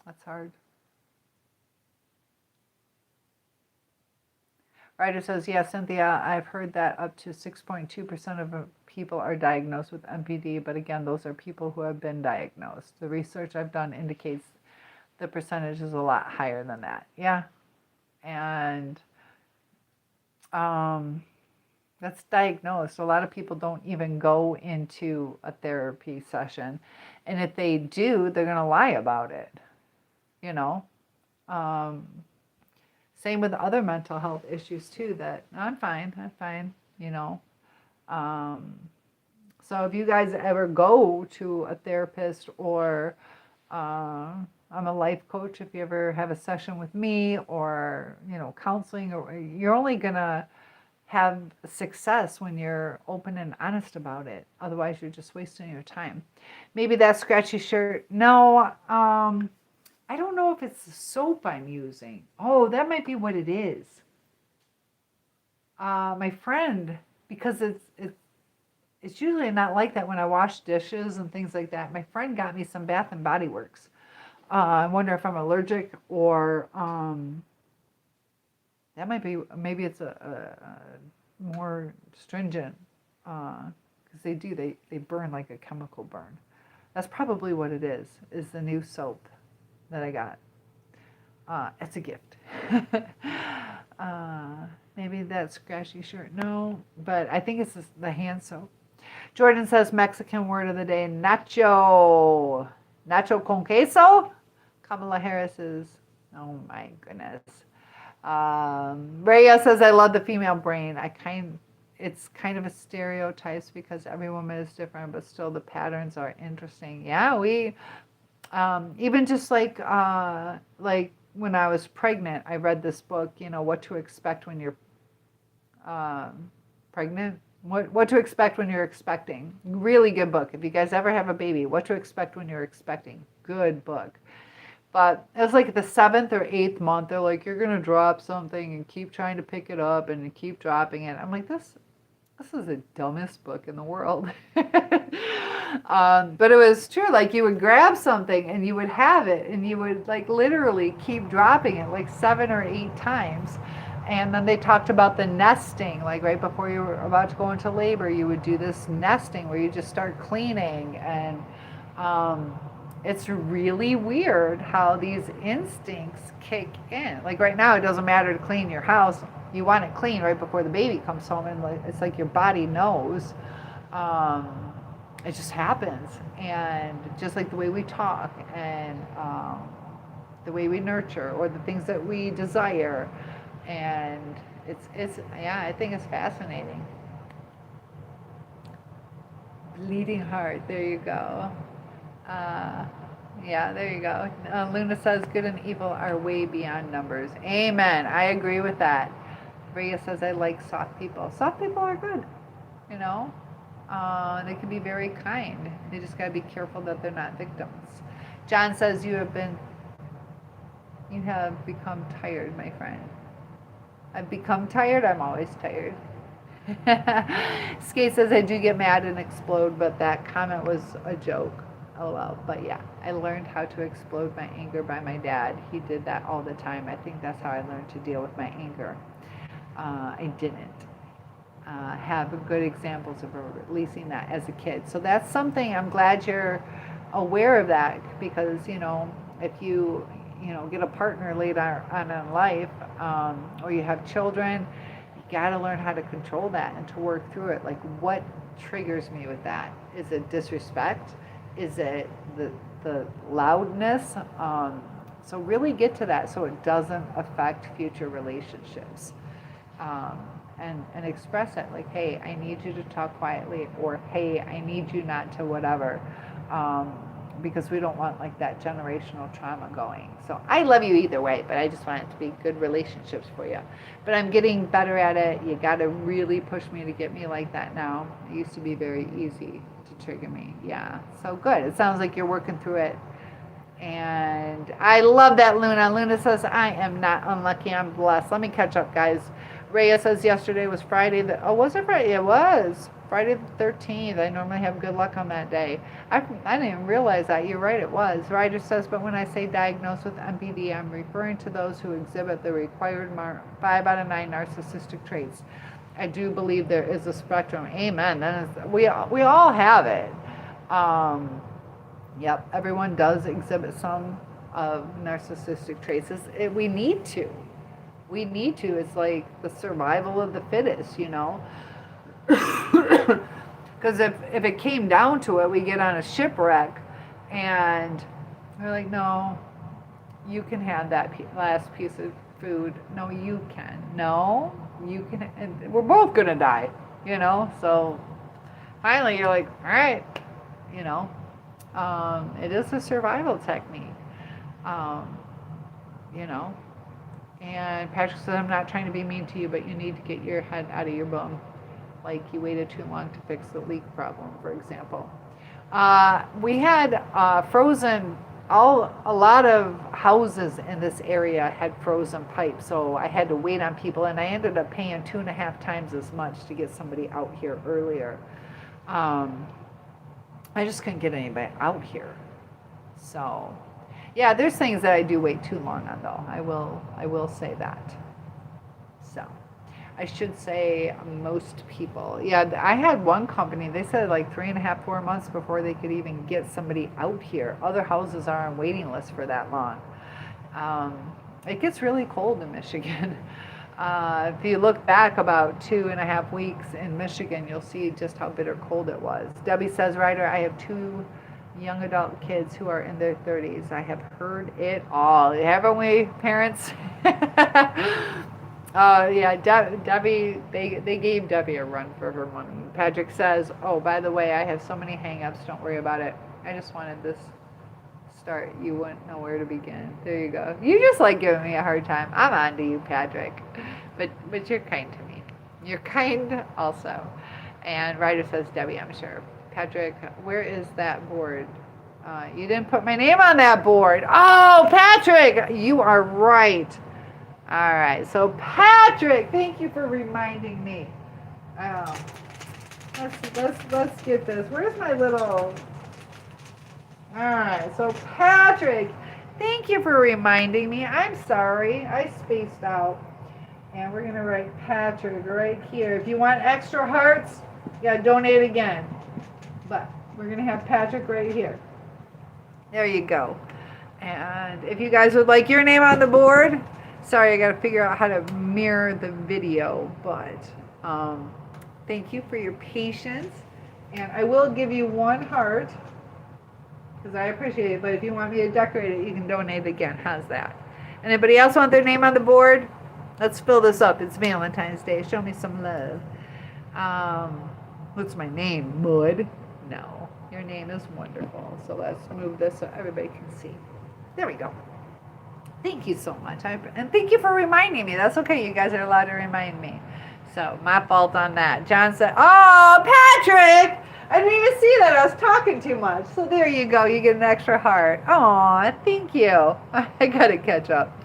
Speaker 1: That's hard. Ryder says, yeah, Cynthia, I've heard that up to 6.2% of people are diagnosed with MPD, but again, those are people who have been diagnosed. The research I've done indicates the percentage is a lot higher than that. Yeah. And that's diagnosed. A lot of people don't even go into a therapy session. And if they do, they're going to lie about it. Same with other mental health issues too, that I'm fine. So if you guys ever go to a therapist or I'm a life coach, if you ever have a session with me or, counseling, or you're only going to have success when you're open and honest about it. Otherwise, you're just wasting your time. Maybe that scratchy shirt. No, I don't know if it's the soap I'm using. Oh, that might be what it is. My friend, because it's usually not like that when I wash dishes and things like that. My friend got me some Bath and Body Works. I wonder if I'm allergic or that might be, maybe it's a more stringent, because they burn like a chemical burn. That's probably what it is the new soap that I got. It's a gift. Maybe that scratchy shirt. No, but I think it's the hand soap. Jordan says Mexican word of the day, nacho. Nacho con queso? Kamala Harris is, oh my goodness. Rhea says, I love the female brain. It's kind of a stereotype because every woman is different, but still the patterns are interesting. Yeah, we, even just like when I was pregnant, I read this book, what to expect when you're pregnant, what to expect when you're expecting. Really good book. If you guys ever have a baby, what to expect when you're expecting. Good book. But it was like the 7th or 8th month, they're like, you're going to drop something and keep trying to pick it up and keep dropping it. I'm like, this is the dumbest book in the world. But it was true. Like you would grab something and you would have it and you would like literally keep dropping it like 7 or 8 times. And then they talked about the nesting, like right before you were about to go into labor, you would do this nesting where you just start cleaning. And it's really weird how these instincts kick in. Like right now, it doesn't matter to clean your house. You want it clean right before the baby comes home, and it's like your body knows. it just happens. And just like the way we talk and the way we nurture or the things that we desire. And yeah, I think it's fascinating. Bleeding heart, there you go. Uh, yeah, there you go. Luna says good and evil are way beyond numbers. Amen. I agree with that. Rhea says I like soft people. Soft people are good, you know. They can be very kind. They just gotta be careful that they're not victims. John says you have become tired, my friend. I've become tired. I'm always tired. Skate says I do get mad and explode, but that comment was a joke. LOL. But yeah, I learned how to explode my anger by my dad. He did that all the time. I think that's how I learned to deal with my anger. I didn't have good examples of releasing that as a kid. So that's something I'm glad you're aware of that, because if you get a partner later on in life, or you have children, you got to learn how to control that and to work through it. Like, what triggers me with that? Is it disrespect? Is it the loudness? So really get to that so it doesn't affect future relationships. And express it, like, hey, I need you to talk quietly, or hey, I need you not to whatever, because we don't want like that generational trauma going. So I love you either way, but I just want it to be good relationships for you. But I'm getting better at it. You got to really push me to get me like that now. It used to be very easy to trigger me. Yeah, so good. It sounds like you're working through it. And I love that, Luna. Luna says, I am not unlucky, I'm blessed. Let me catch up, guys. Rhea says yesterday was Friday. Was it Friday? It was Friday the 13th. I normally have good luck on that day. I didn't even realize that. You're right, it was. Ryder says, but when I say diagnosed with MPD, I'm referring to those who exhibit the required 5 out of 9 narcissistic traits. I do believe there is a spectrum. Amen. We all have it. Yep, everyone does exhibit some of narcissistic traits. We need to. We need to. It's like the survival of the fittest, Because if it came down to it, we get on a shipwreck and we're like, no, you can have that last piece of food. No, you can. No, you can. And we're both going to die, So finally you're like, all right, it is a survival technique, And Patrick said, I'm not trying to be mean to you, but you need to get your head out of your bum. Like you waited too long to fix the leak problem, for example. We had a lot of houses in this area had frozen pipes, so I had to wait on people, and I ended up paying 2.5 times as much to get somebody out here earlier. I just couldn't get anybody out here. So, yeah, there's things that I do wait too long on, though. I will say that. So, I should say most people. Yeah, I had one company, they said like 3.5, 4 months before they could even get somebody out here. Other houses are on waiting lists for that long. It gets really cold in Michigan. If you look back about 2.5 weeks in Michigan, you'll see just how bitter cold it was. Debbie says, Ryder, I have 2 young adult kids who are in their 30s. I have heard it all. Haven't we, parents? Yeah, Debbie, they gave Debbie a run for her money. Patrick says, oh, by the way, I have so many hang-ups. Don't worry about it. I just wanted this start. You wouldn't know where to begin. There you go. You just like giving me a hard time. I'm on to you, Patrick. But you're kind to me. You're kind also. And Ryder says, Debbie, I'm sure. Patrick, where is that board? You didn't put my name on that board. Oh, Patrick, you are right. All right. So, Patrick, thank you for reminding me. Let's get this. Where's my little... All right, so Patrick, thank you for reminding me. I'm sorry, I spaced out. And we're gonna write Patrick right here. If you want extra hearts, you gotta donate again. But we're gonna have Patrick right here. There you go. And if you guys would like your name on the board, sorry, I gotta figure out how to mirror the video, but thank you for your patience. And I will give you one heart because I appreciate it. But if you want me to decorate it, you can donate again. How's that? Anybody else want their name on the board? Let's fill this up. It's Valentine's Day. Show me some love. What's my name? Mud? No. Your name is wonderful. So let's move this so everybody can see. There we go. Thank you so much. And thank you for reminding me. That's okay. You guys are allowed to remind me. So my fault on that. John said, oh, Patrick! I didn't even see that. I was talking too much. So there you go. You get an extra heart. Oh, thank you. I got to catch up.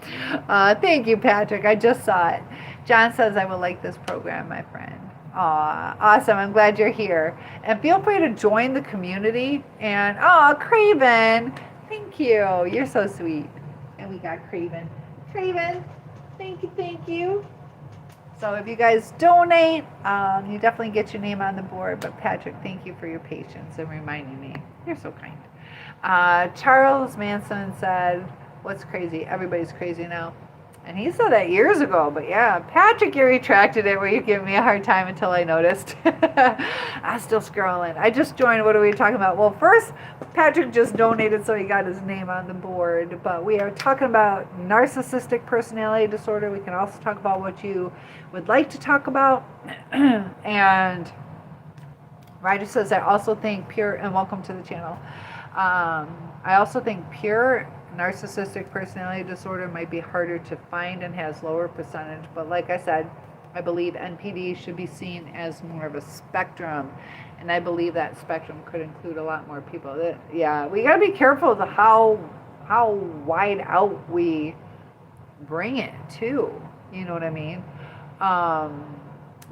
Speaker 1: Thank you, Patrick. I just saw it. John says, I will like this program, my friend. Aw, awesome. I'm glad you're here. And feel free to join the community. And, oh, Craven, thank you. You're so sweet. And we got Craven. Craven, thank you, thank you. So if you guys donate, you definitely get your name on the board. But Patrick, thank you for your patience and reminding me. You're so kind. Charles Manson said, what's crazy? Everybody's crazy now. And he said that years ago, but yeah, Patrick, you retracted it where you gave me a hard time until I noticed. I'm still scrolling. I just joined. What are we talking about? Well, first, Patrick just donated, so he got his name on the board. But we are talking about narcissistic personality disorder. We can also talk about what you would like to talk about. And Ryder says, I also think pure, and welcome to the channel. I also think pure narcissistic personality disorder might be harder to find and has lower percentage, but like I said, I believe NPD should be seen as more of a spectrum, and I believe that spectrum could include a lot more people. Yeah, we got to be careful of how wide out we bring it too. You know what I mean?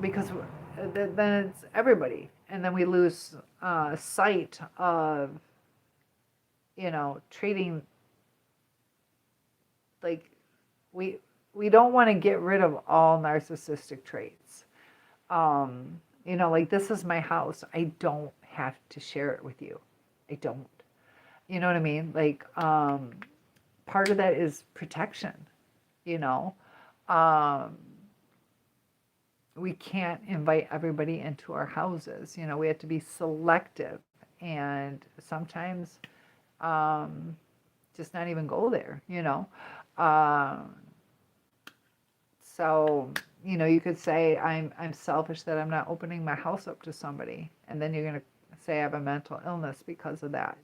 Speaker 1: Because then it's everybody, and then we lose sight of treating. Like, we don't want to get rid of all narcissistic traits. Like, this is my house. I don't have to share it with you. I don't. You know what I mean? Like, part of that is protection, we can't invite everybody into our houses. We have to be selective, and sometimes just not even go there, So, you could say I'm selfish that I'm not opening my house up to somebody, and then you're going to say I have a mental illness because of that,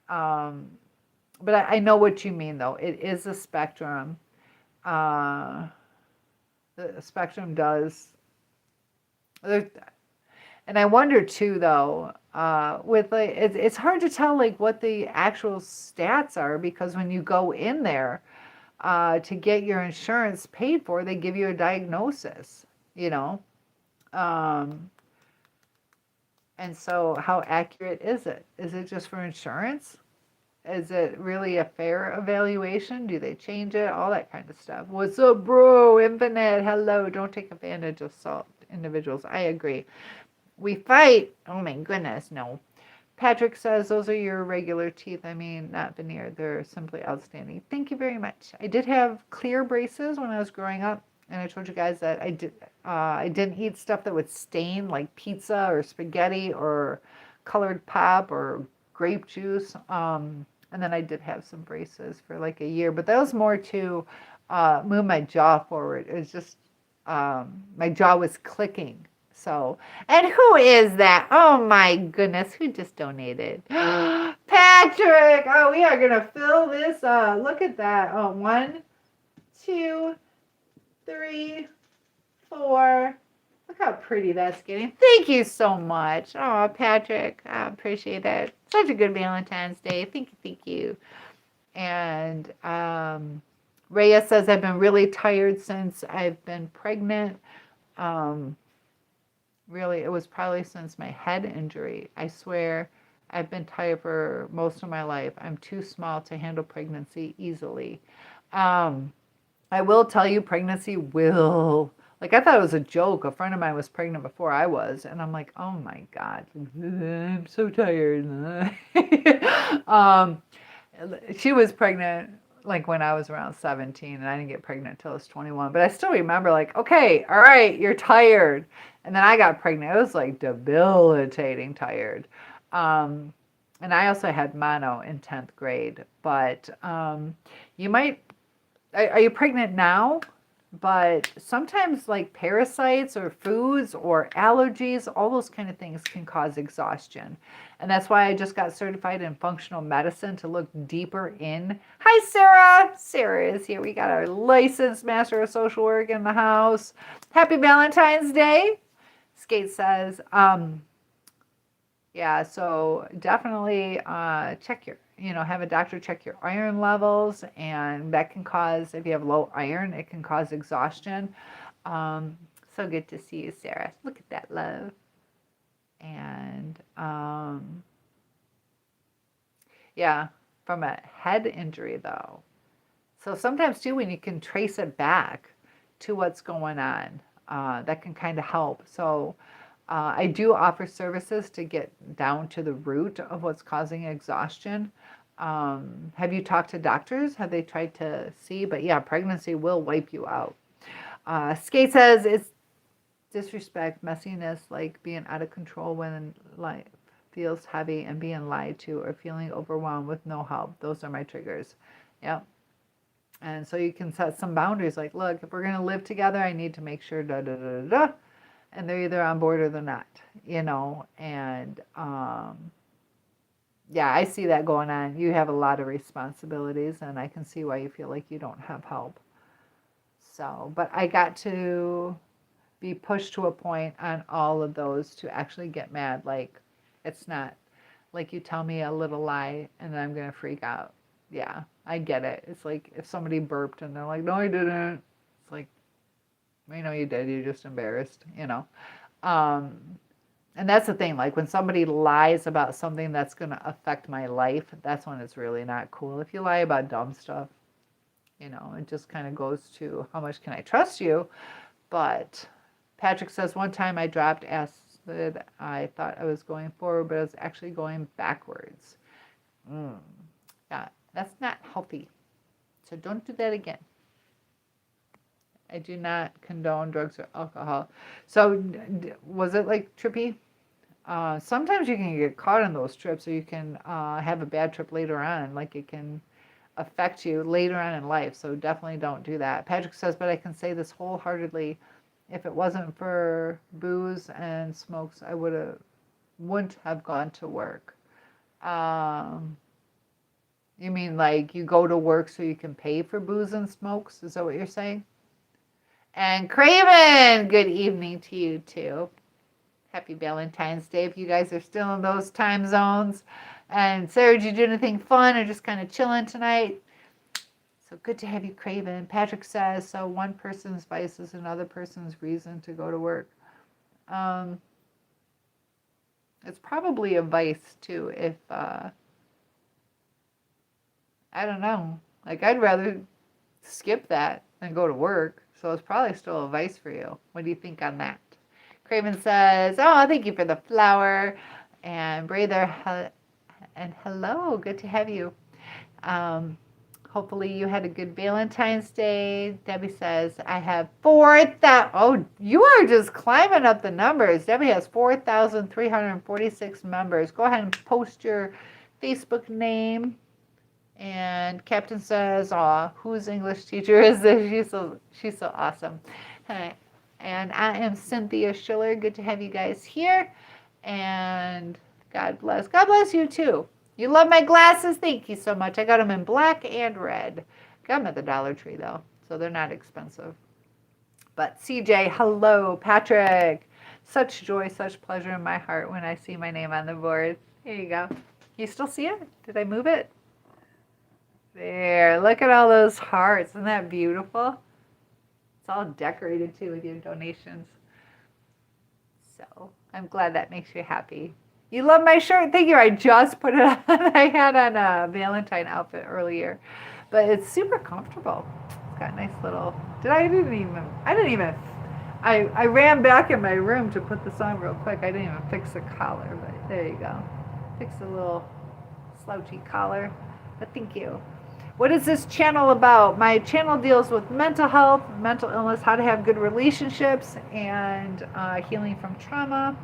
Speaker 1: But I know what you mean, though. It is a spectrum. The spectrum does. And I wonder too, though, with it's hard to tell what the actual stats are, because when you go in there to get your insurance paid for, they give you a diagnosis, and so how accurate is it? Is it just for insurance? Is it really a fair evaluation? Do they change it? All that kind of stuff. What's up, bro? Infinite, hello. Don't take advantage of individuals. I agree. We fight. Oh my goodness, no. Patrick says, those are your regular teeth. I mean, not veneer. They're simply outstanding. Thank you very much. I did have clear braces when I was growing up. And I told you guys that I didn't eat stuff that would stain, like pizza or spaghetti or colored pop or grape juice. And then I did have some braces for like a year. But that was more to move my jaw forward. It was just my jaw was clicking. So, and who is that? Oh my goodness, who just donated? Patrick! Oh, we are going to fill this up. Look at that. Oh, 1, 2, 3, 4. Look how pretty that's getting. Thank you so much. Oh, Patrick, I appreciate that. Such a good Valentine's Day. Thank you. And Rhea says, I've been really tired since I've been pregnant. Really, it was probably since my head injury. I swear, I've been tired for most of my life. I'm too small to handle pregnancy easily. I will tell you, pregnancy will... Like, I thought it was a joke. A friend of mine was pregnant before I was. And I'm like, oh, my God. I'm so tired. She was pregnant like when I was around 17 and I didn't get pregnant until I was 21. But I still remember like, okay, all right, you're tired. And then I got pregnant. It was like debilitating tired. Um, and I also had mono in 10th grade. But you might, are you pregnant now? But sometimes like parasites or foods or allergies, all those kind of things can cause exhaustion. And that's why I just got certified in functional medicine to look deeper in. Hi, Sarah. Sarah is here. We got our licensed master of social work in the house. Happy Valentine's Day. Skate says, yeah, so definitely check your, have a doctor check your iron levels, and that can cause, if you have low iron, it can cause exhaustion. So good to see you, Sarah. Look at that love. And yeah, from a head injury though. So sometimes too, when you can trace it back to what's going on, that can kind of help. So I do offer services to get down to the root of what's causing exhaustion. Have you talked to doctors? Have they tried to see? But yeah, pregnancy will wipe you out. Skate says it's disrespect, messiness, like being out of control when life feels heavy and being lied to or feeling overwhelmed with no help. Those are my triggers. Yep. And so you can set some boundaries like, look, if we're going to live together, I need to make sure da da da da da. And they're either on board or they're not, and yeah, I see that going on. You have a lot of responsibilities, and I can see why you feel like you don't have help. So, but I got to be pushed to a point on all of those to actually get mad. Like, it's not like you tell me a little lie and then I'm going to freak out. Yeah, I get it. It's like if somebody burped and they're like, no, I didn't. It's like, I know you did. You're just embarrassed, And that's the thing. Like when somebody lies about something that's going to affect my life, that's when it's really not cool. If you lie about dumb stuff, it just kind of goes to how much can I trust you? But Patrick says, one time I dropped acid. I thought I was going forward, but I was actually going backwards. Yeah, that's not healthy. So don't do that again. I do not condone drugs or alcohol. So was it like trippy? Sometimes you can get caught in those trips, or you can have a bad trip later on. Like it can affect you later on in life. So definitely don't do that. Patrick says, but I can say this wholeheartedly. If it wasn't for booze and smokes, I wouldn't have gone to work. You mean like you go to work so you can pay for booze and smokes? Is that what you're saying? And Craven, good evening to you too. Happy Valentine's Day if you guys are still in those time zones. And Sarah, did you do anything fun or just kind of chilling tonight? So good to have you, Craven. Patrick says, so one person's vice is another person's reason to go to work. It's probably a vice too if, I don't know. Like I'd rather skip that than go to work. So it's probably still a vice for you. What do you think on that? Craven says, oh, thank you for the flower. And Brother, and hello, good to have you. Hopefully you had a good Valentine's Day. Debbie says, I have 4,000. Oh, you are just climbing up the numbers. Debbie has 4,346 members. Go ahead and post your Facebook name. And Captain says, "Aw, whose English teacher is this? She's so awesome." And I am Cynthia Schiller. Good to have you guys here. And God bless. God bless you too. You love my glasses? Thank you so much. I got them in black and red. Got them at the Dollar Tree though, so they're not expensive. But CJ, hello, Patrick. Such joy, such pleasure in my heart when I see my name on the board. Here you go. You still see it? Did I move it? There, look at all those hearts. Isn't that beautiful? It's all decorated too with your donations. So I'm glad that makes you happy. You love my shirt? Thank you. I just put it on. I had on a Valentine outfit earlier, but it's super comfortable. It's got a nice little, I ran back in my room to put this on real quick. I didn't even fix the collar, but there you go. Fix a little slouchy collar, but thank you. What is this channel about? My channel deals with mental health, mental illness, how to have good relationships, and healing from trauma,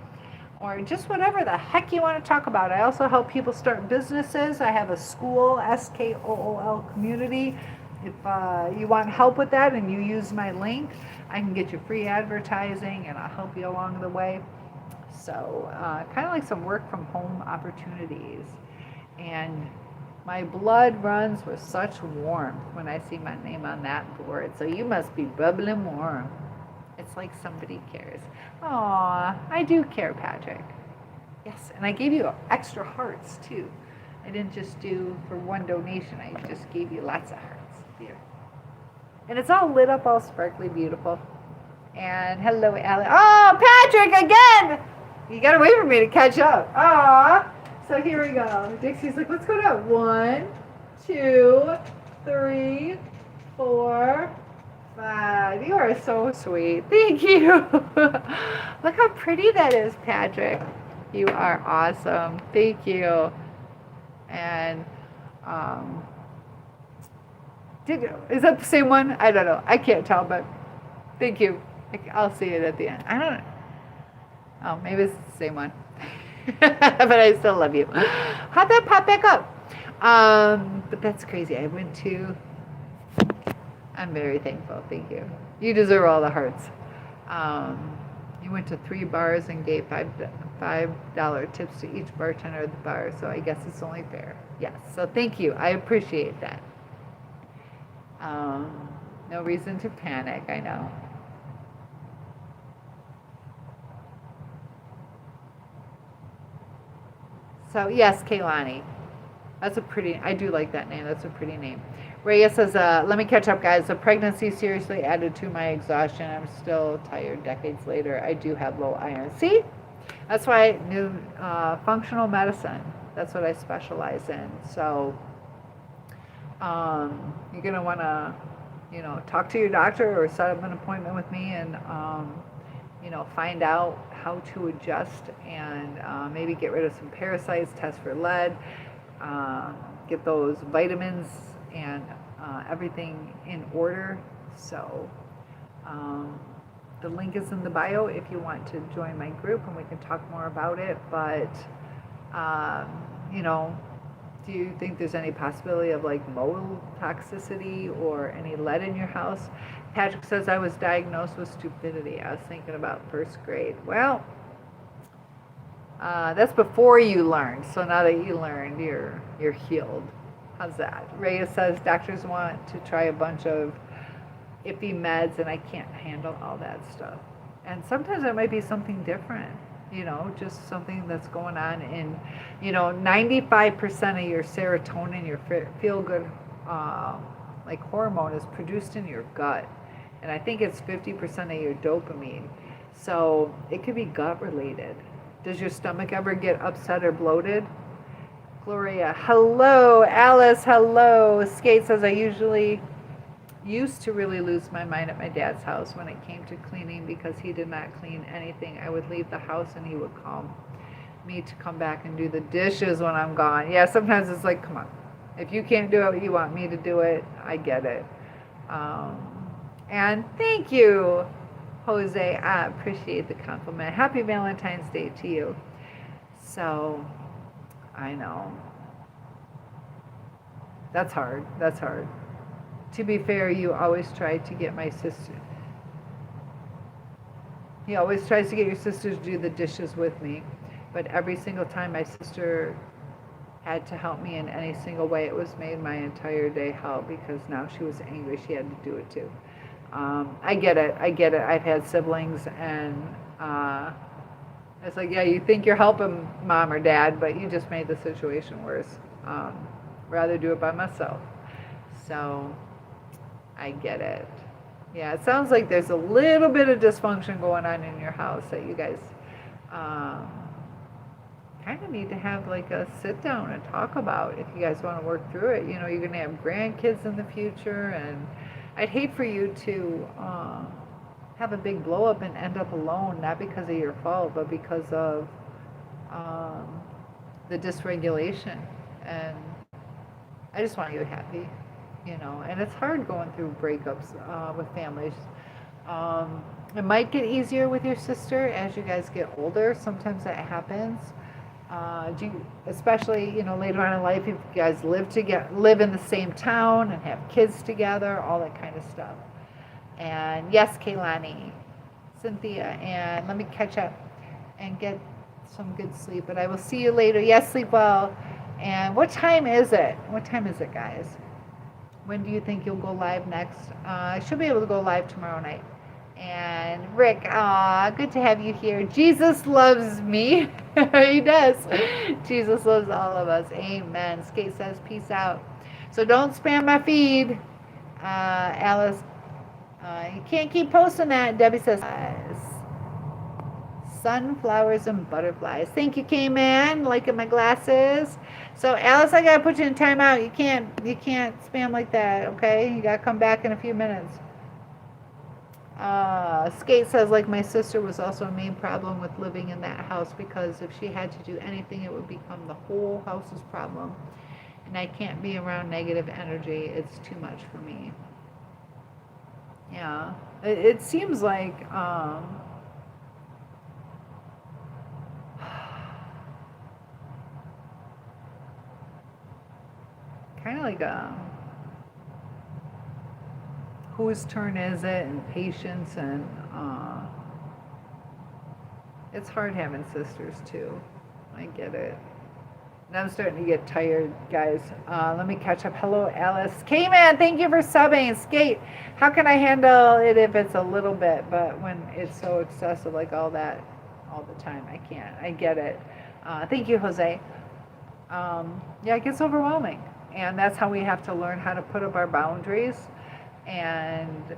Speaker 1: or just whatever the heck you want to talk about. I also help people start businesses. I have a school, SKOOL community. If you want help with that and you use my link, I can get you free advertising and I'll help you along the way. So kind of like some work from home opportunities. And my blood runs with such warmth when I see my name on that board. So you must be bubbling warm. It's like somebody cares. Aw, I do care, Patrick. Yes, and I gave you extra hearts too. I didn't just do for one donation. I just gave you lots of hearts. Here. And it's all lit up, all sparkly, beautiful. And hello, Allie. Oh, Patrick, again! You gotta wait for me to catch up. Aw. So here we go. Dixie's like, let's go down. 1, 2, 3, 4, 5. You are so sweet. Thank you. Look how pretty that is, Patrick. You are awesome. Thank you. And is that the same one? I don't know. I can't tell, but thank you. I'll see it at the end. I don't know. Oh, maybe it's the same one. But I still love you. How'd that pop back up? But that's crazy. I'm very thankful. Thank you. You deserve all the hearts. You went to 3 bars and gave $5 tips to each bartender at the bar, so I guess it's only fair. Yes. So thank you. I appreciate that. No reason to panic. I know. So yes, Kaylani. I do like that name. That's a pretty name. Rhea says, let me catch up, guys. The pregnancy seriously added to my exhaustion. I'm still tired decades later. I do have low iron. See? That's why I knew functional medicine. That's what I specialize in. So you're going to want to, talk to your doctor or set up an appointment with me and, find out how to adjust and maybe get rid of some parasites, test for lead, get those vitamins and everything in order. So the link is in the bio if you want to join my group and we can talk more about it. But, do you think there's any possibility of like mold toxicity or any lead in your house? Patrick says I was diagnosed with stupidity. I was thinking about first grade. Well, that's before you learned. So now that you learned, you're healed. How's that? Rhea says doctors want to try a bunch of iffy meds and I can't handle all that stuff. And sometimes it might be something different, just something that's going on in, 95% of your serotonin, your feel-good like hormone is produced in your gut. And I think it's 50% of your dopamine. So it could be gut related. Does your stomach ever get upset or bloated? Gloria, hello. Alice, hello. Skate says I used to really lose my mind at my dad's house when it came to cleaning because he did not clean anything. I would leave the house and he would call me to come back and do the dishes when I'm gone. Yeah, sometimes it's like, come on. If you can't do it, you want me to do it. I get it. And thank you, Jose. I appreciate the compliment. Happy Valentine's Day to you. So, I know. That's hard. That's hard. To be fair, you always try to get my sister. He always tries to get your sister to do the dishes with me. But every single time my sister had to help me in any single way, it was made my entire day hell because now she was angry. She had to do it too. I get it. I've had siblings and it's like, yeah, you think you're helping mom or dad, but you just made the situation worse. Rather do it by myself. So I get it. Yeah, it sounds like there's a little bit of dysfunction going on in your house that you guys kind of need to have like a sit down and talk about if you guys want to work through it. You're going to have grandkids in the future, and I'd hate for you to have a big blow up and end up alone, not because of your fault, but because of the dysregulation. And I just want you happy. you know, and it's hard going through breakups with families. It might get easier with your sister as you guys get older. Sometimes that happens. Especially later on in life, if you guys live in the same town and have kids together, all that kind of stuff. And yes, Kaylani, Cynthia, and let me catch up and get some good sleep. But I will see you later. Yes, sleep well. And what time is it? What time is it, guys? When do you think you'll go live next? I should be able to go live tomorrow night. And Rick, good to have you here. Jesus loves me. He does. Jesus loves all of us. Amen. Skate says, peace out. So don't spam my feed, Alice. You can't keep posting that. Debbie says, sunflowers and butterflies. Thank you, K-Man. Liking my glasses. So Alice, I gotta put you in timeout. You can't spam like that, okay? You gotta come back in a few minutes. Skate says, like my sister was also a main problem with living in that house because if she had to do anything, it would become the whole house's problem. And I can't be around negative energy. It's too much for me. Yeah, it seems like kind of like whose turn is it, and patience, and it's hard having sisters too. I get it. And I'm starting to get tired, guys. Let me catch up. Hello, Alice. K-Man, thank you for subbing. Skate, how can I handle it if it's a little bit, but when it's so excessive, like all that, all the time, I can't. I get it. Thank you, Jose. Yeah, it gets overwhelming. And that's how we have to learn how to put up our boundaries. And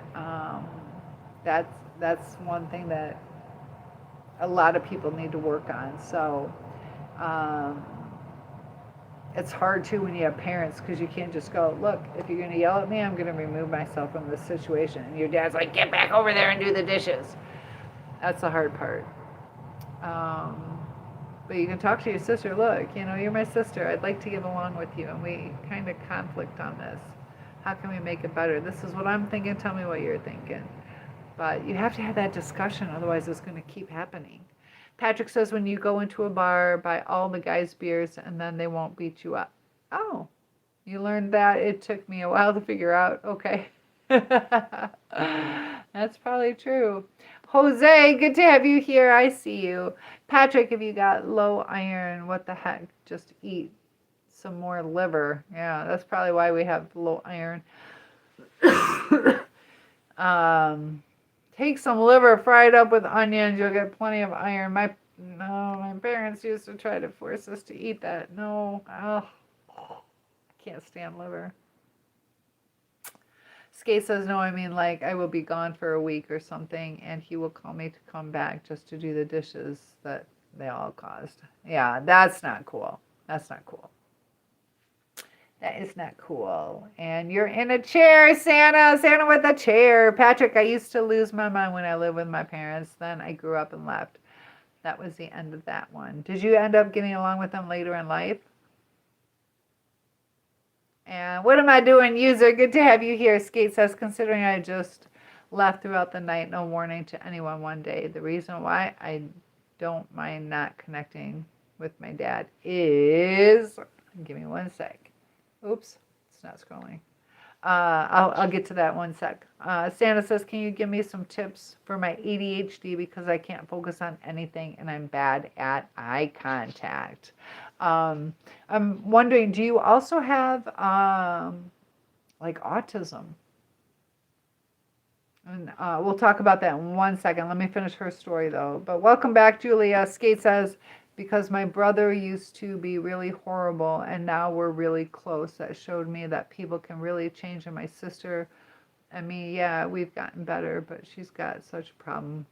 Speaker 1: that's one thing that a lot of people need to work on. So it's hard too when you have parents because you can't just go, look, if you're going to yell at me, I'm going to remove myself from this situation. And your dad's like, get back over there and do the dishes. That's the hard part. But you can talk to your sister. Look, you're my sister. I'd like to get along with you. And we kind of conflict on this. How can we make it better? This is what I'm thinking. Tell me what you're thinking. But you have to have that discussion. Otherwise, it's going to keep happening. Patrick says when you go into a bar, buy all the guys' beers and then they won't beat you up. Oh, you learned that? It took me a while to figure out. Okay. That's probably true. Jose, good to have you here. I see you. Patrick, if you got low iron, what the heck? Just eat some more liver. Yeah, that's probably why we have low iron. Take some liver, fry it up with onions. You'll get plenty of iron. My parents used to try to force us to eat that. No, I can't stand liver. Skate says, no, I mean, like, I will be gone for a week or something, and he will call me to come back just to do the dishes that they all caused. Yeah, that's not cool. That's not cool. That is not cool. And you're in a chair, Santa. Santa with a chair. Patrick, I used to lose my mind when I lived with my parents. Then I grew up and left. That was the end of that one. Did you end up getting along with them later in life? And what am I doing, user? Good to have you here. Skate says, considering I just left throughout the night, no warning to anyone one day. The reason why I don't mind not connecting with my dad is, give me one sec. Oops, it's not scrolling. I'll get to that one sec. Santa says, can you give me some tips for my ADHD because I can't focus on anything and I'm bad at eye contact. I'm wondering, do you also have like autism? And we'll talk about that in 1 second. Let me finish her story though. But welcome back, Julia. Skate says, because my brother used to be really horrible and now we're really close. That showed me that people can really change. And my sister and me, yeah, we've gotten better, but she's got such a problem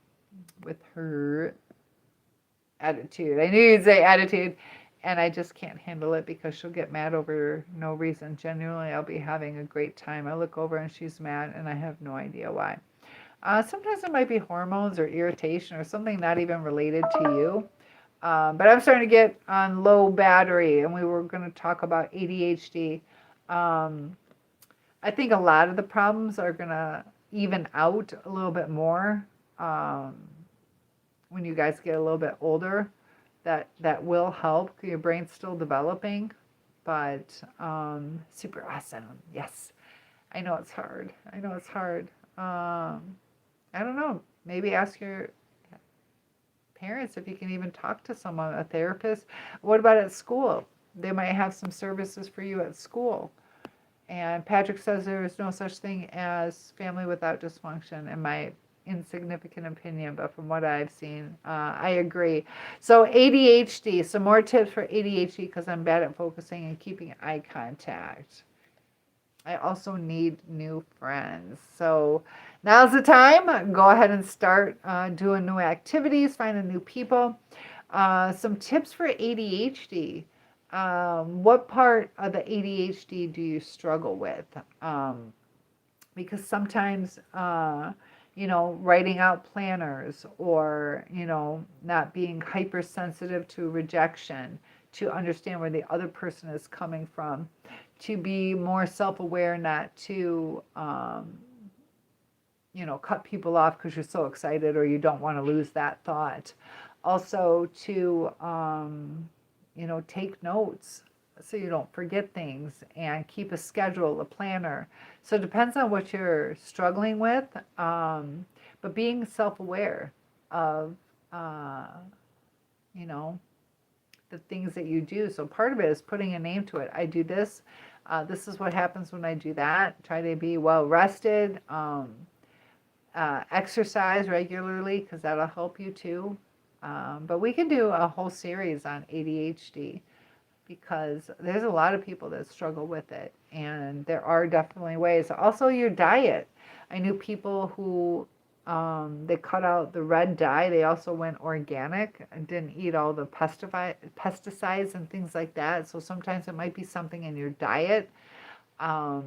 Speaker 1: with her attitude. I knew you'd say attitude. And I just can't handle it because she'll get mad over no reason. Genuinely, I'll be having a great time. I look over and she's mad and I have no idea why. Sometimes it might be hormones or irritation or something not even related to you. But I'm starting to get on low battery, and we were going to talk about ADHD. I'm I think a lot of the problems are going to even out a little bit more um, when you guys get a little bit older. That will help. Your brain's still developing, but super awesome. Yes, I know it's hard. I know it's hard. I don't know. Maybe ask your parents if you can even talk to someone, a therapist. What about at school? They might have some services for you at school. And Patrick says there is no such thing as family without dysfunction, in my insignificant opinion, but from what I've seen, I agree. So ADHD, some more tips for ADHD because I'm bad at focusing and keeping eye contact. I also need new friends. So now's the time. Go ahead and start doing new activities, finding new people. Some tips for ADHD. What part of the ADHD do you struggle with? Because sometimes, writing out planners or, not being hypersensitive to rejection, to understand where the other person is coming from, to be more self-aware, not to, cut people off because you're so excited or you don't want to lose that thought. Also to, take notes so you don't forget things and keep a schedule, a planner. So it depends on what you're struggling with, but being self-aware of, the things that you do. So part of it is putting a name to it. I do this. This is what happens when I do that. Try to be well rested. Exercise regularly because that'll help you too. But we can do a whole series on ADHD because there's a lot of people that struggle with it, and there are definitely ways. Also, your diet. I knew people who they cut out the red dye. They also went organic and didn't eat all the pesticides and things like that. So sometimes it might be something in your diet. I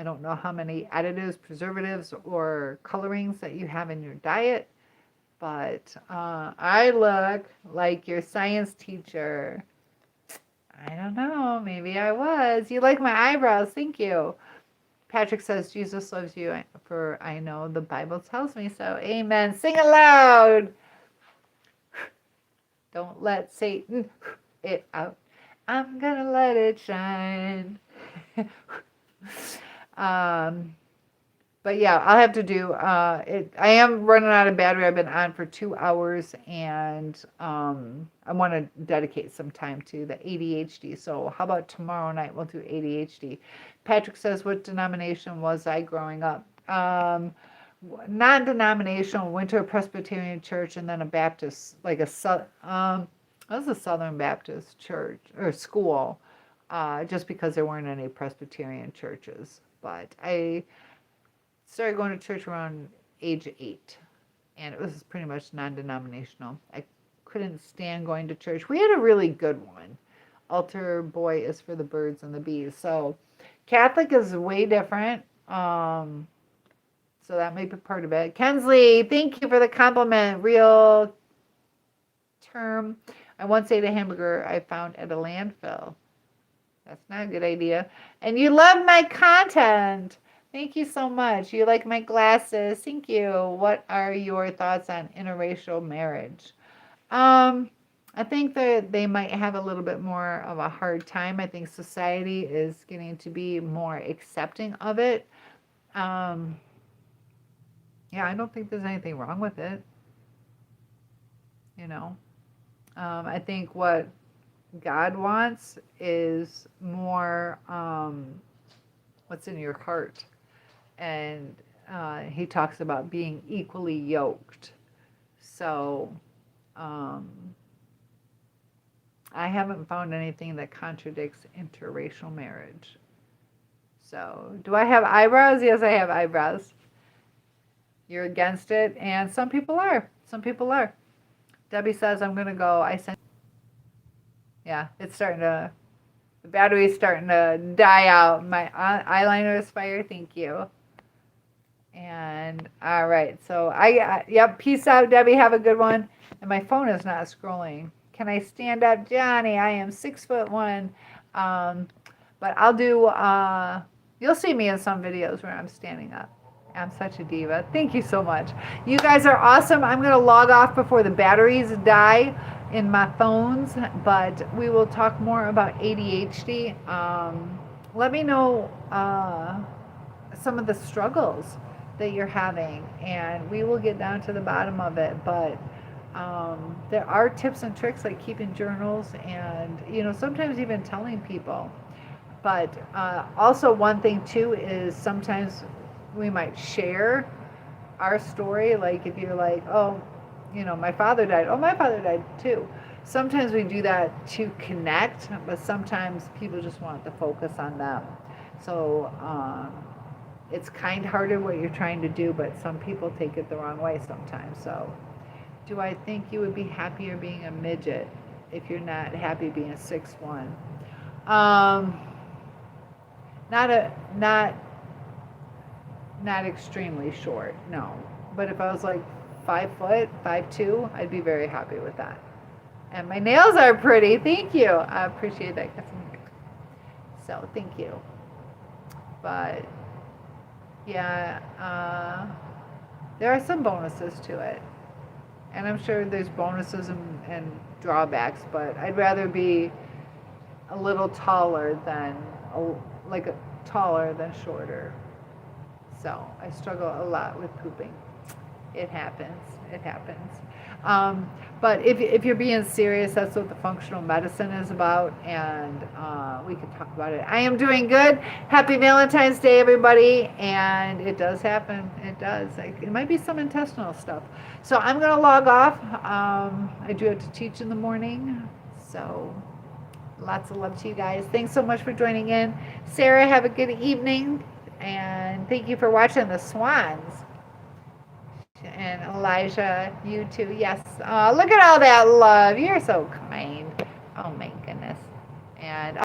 Speaker 1: don't know how many additives, preservatives, or colorings that you have in your diet, but I look like your science teacher. I don't know. Maybe I was. You like my eyebrows. Thank you. Patrick says, Jesus loves you, for I know the Bible tells me so. Amen. Sing aloud. Don't let Satan it out. I'm going to let it shine. But yeah, I'll have to do it. I am running out of battery. I've been on for 2 hours, and I want to dedicate some time to the ADHD. So how about tomorrow night we'll do ADHD? Patrick says, what denomination was I growing up? Non-denominational, went to a Presbyterian church and then a Baptist, like that was a Southern Baptist church or school, just because there weren't any Presbyterian churches. But I started going to church around age 8, and it was pretty much non-denominational. I couldn't stand going to church. We had a really good one. Altar boy is for the birds and the bees. So Catholic is way different. So that may be part of it. Kensley, thank you for the compliment. Real term. I once ate a hamburger I found at a landfill. That's not a good idea. And you love my content. Thank you so much. You like my glasses. Thank you. What are your thoughts on interracial marriage? I think that they might have a little bit more of a hard time. I think society is getting to be more accepting of it. Yeah, I don't think there's anything wrong with it. I think what God wants is more what's in your heart. And he talks about being equally yoked. So I haven't found anything that contradicts interracial marriage. So do I have eyebrows? Yes, I have eyebrows. You're against it, and some people are. Some people are. Debbie says, I'm going to go. Yeah, it's starting to, the battery's starting to die out. My eyeliner is fire. Thank you. And all right, so yep, peace out, Debbie. Have a good one. And my phone is not scrolling. Can I stand up, Johnny? I am 6'1". But I'll do You'll see me in some videos where I'm standing up. I'm such a diva. Thank you so much. You guys are awesome. I'm going to log off before the batteries die in my phones, but we will talk more about ADHD. Let me know some of the struggles that you're having, and we will get down to the bottom of it. But there are tips and tricks like keeping journals and, sometimes even telling people. But also, one thing too is sometimes we might share our story. Like if you're like, oh, my father died. Oh, my father died too. Sometimes we do that to connect, but sometimes people just want to focus on them. So it's kind-hearted what you're trying to do, but some people take it the wrong way sometimes. So, do I think you would be happier being a midget if you're not happy being a 6'1"? Not extremely short, no. But if I was like 5 foot, 5'2", I'd be very happy with that. And my nails are pretty. Thank you. I appreciate that. So thank you. But yeah, there are some bonuses to it. And I'm sure there's bonuses and drawbacks, but I'd rather be a little taller than taller than shorter. So I struggle a lot with pooping. It happens. It happens. But if you're being serious, that's what the functional medicine is about, and we can talk about it. I am doing good. Happy Valentine's Day, everybody. And it does happen. It does. It might be some intestinal stuff. So I'm going to log off. I do have to teach in the morning. So lots of love to you guys. Thanks so much for joining in. Sarah, have a good evening. And thank you for watching the swans. And Elijah, you too. Yes. Look at all that love. You're so kind. Oh, man.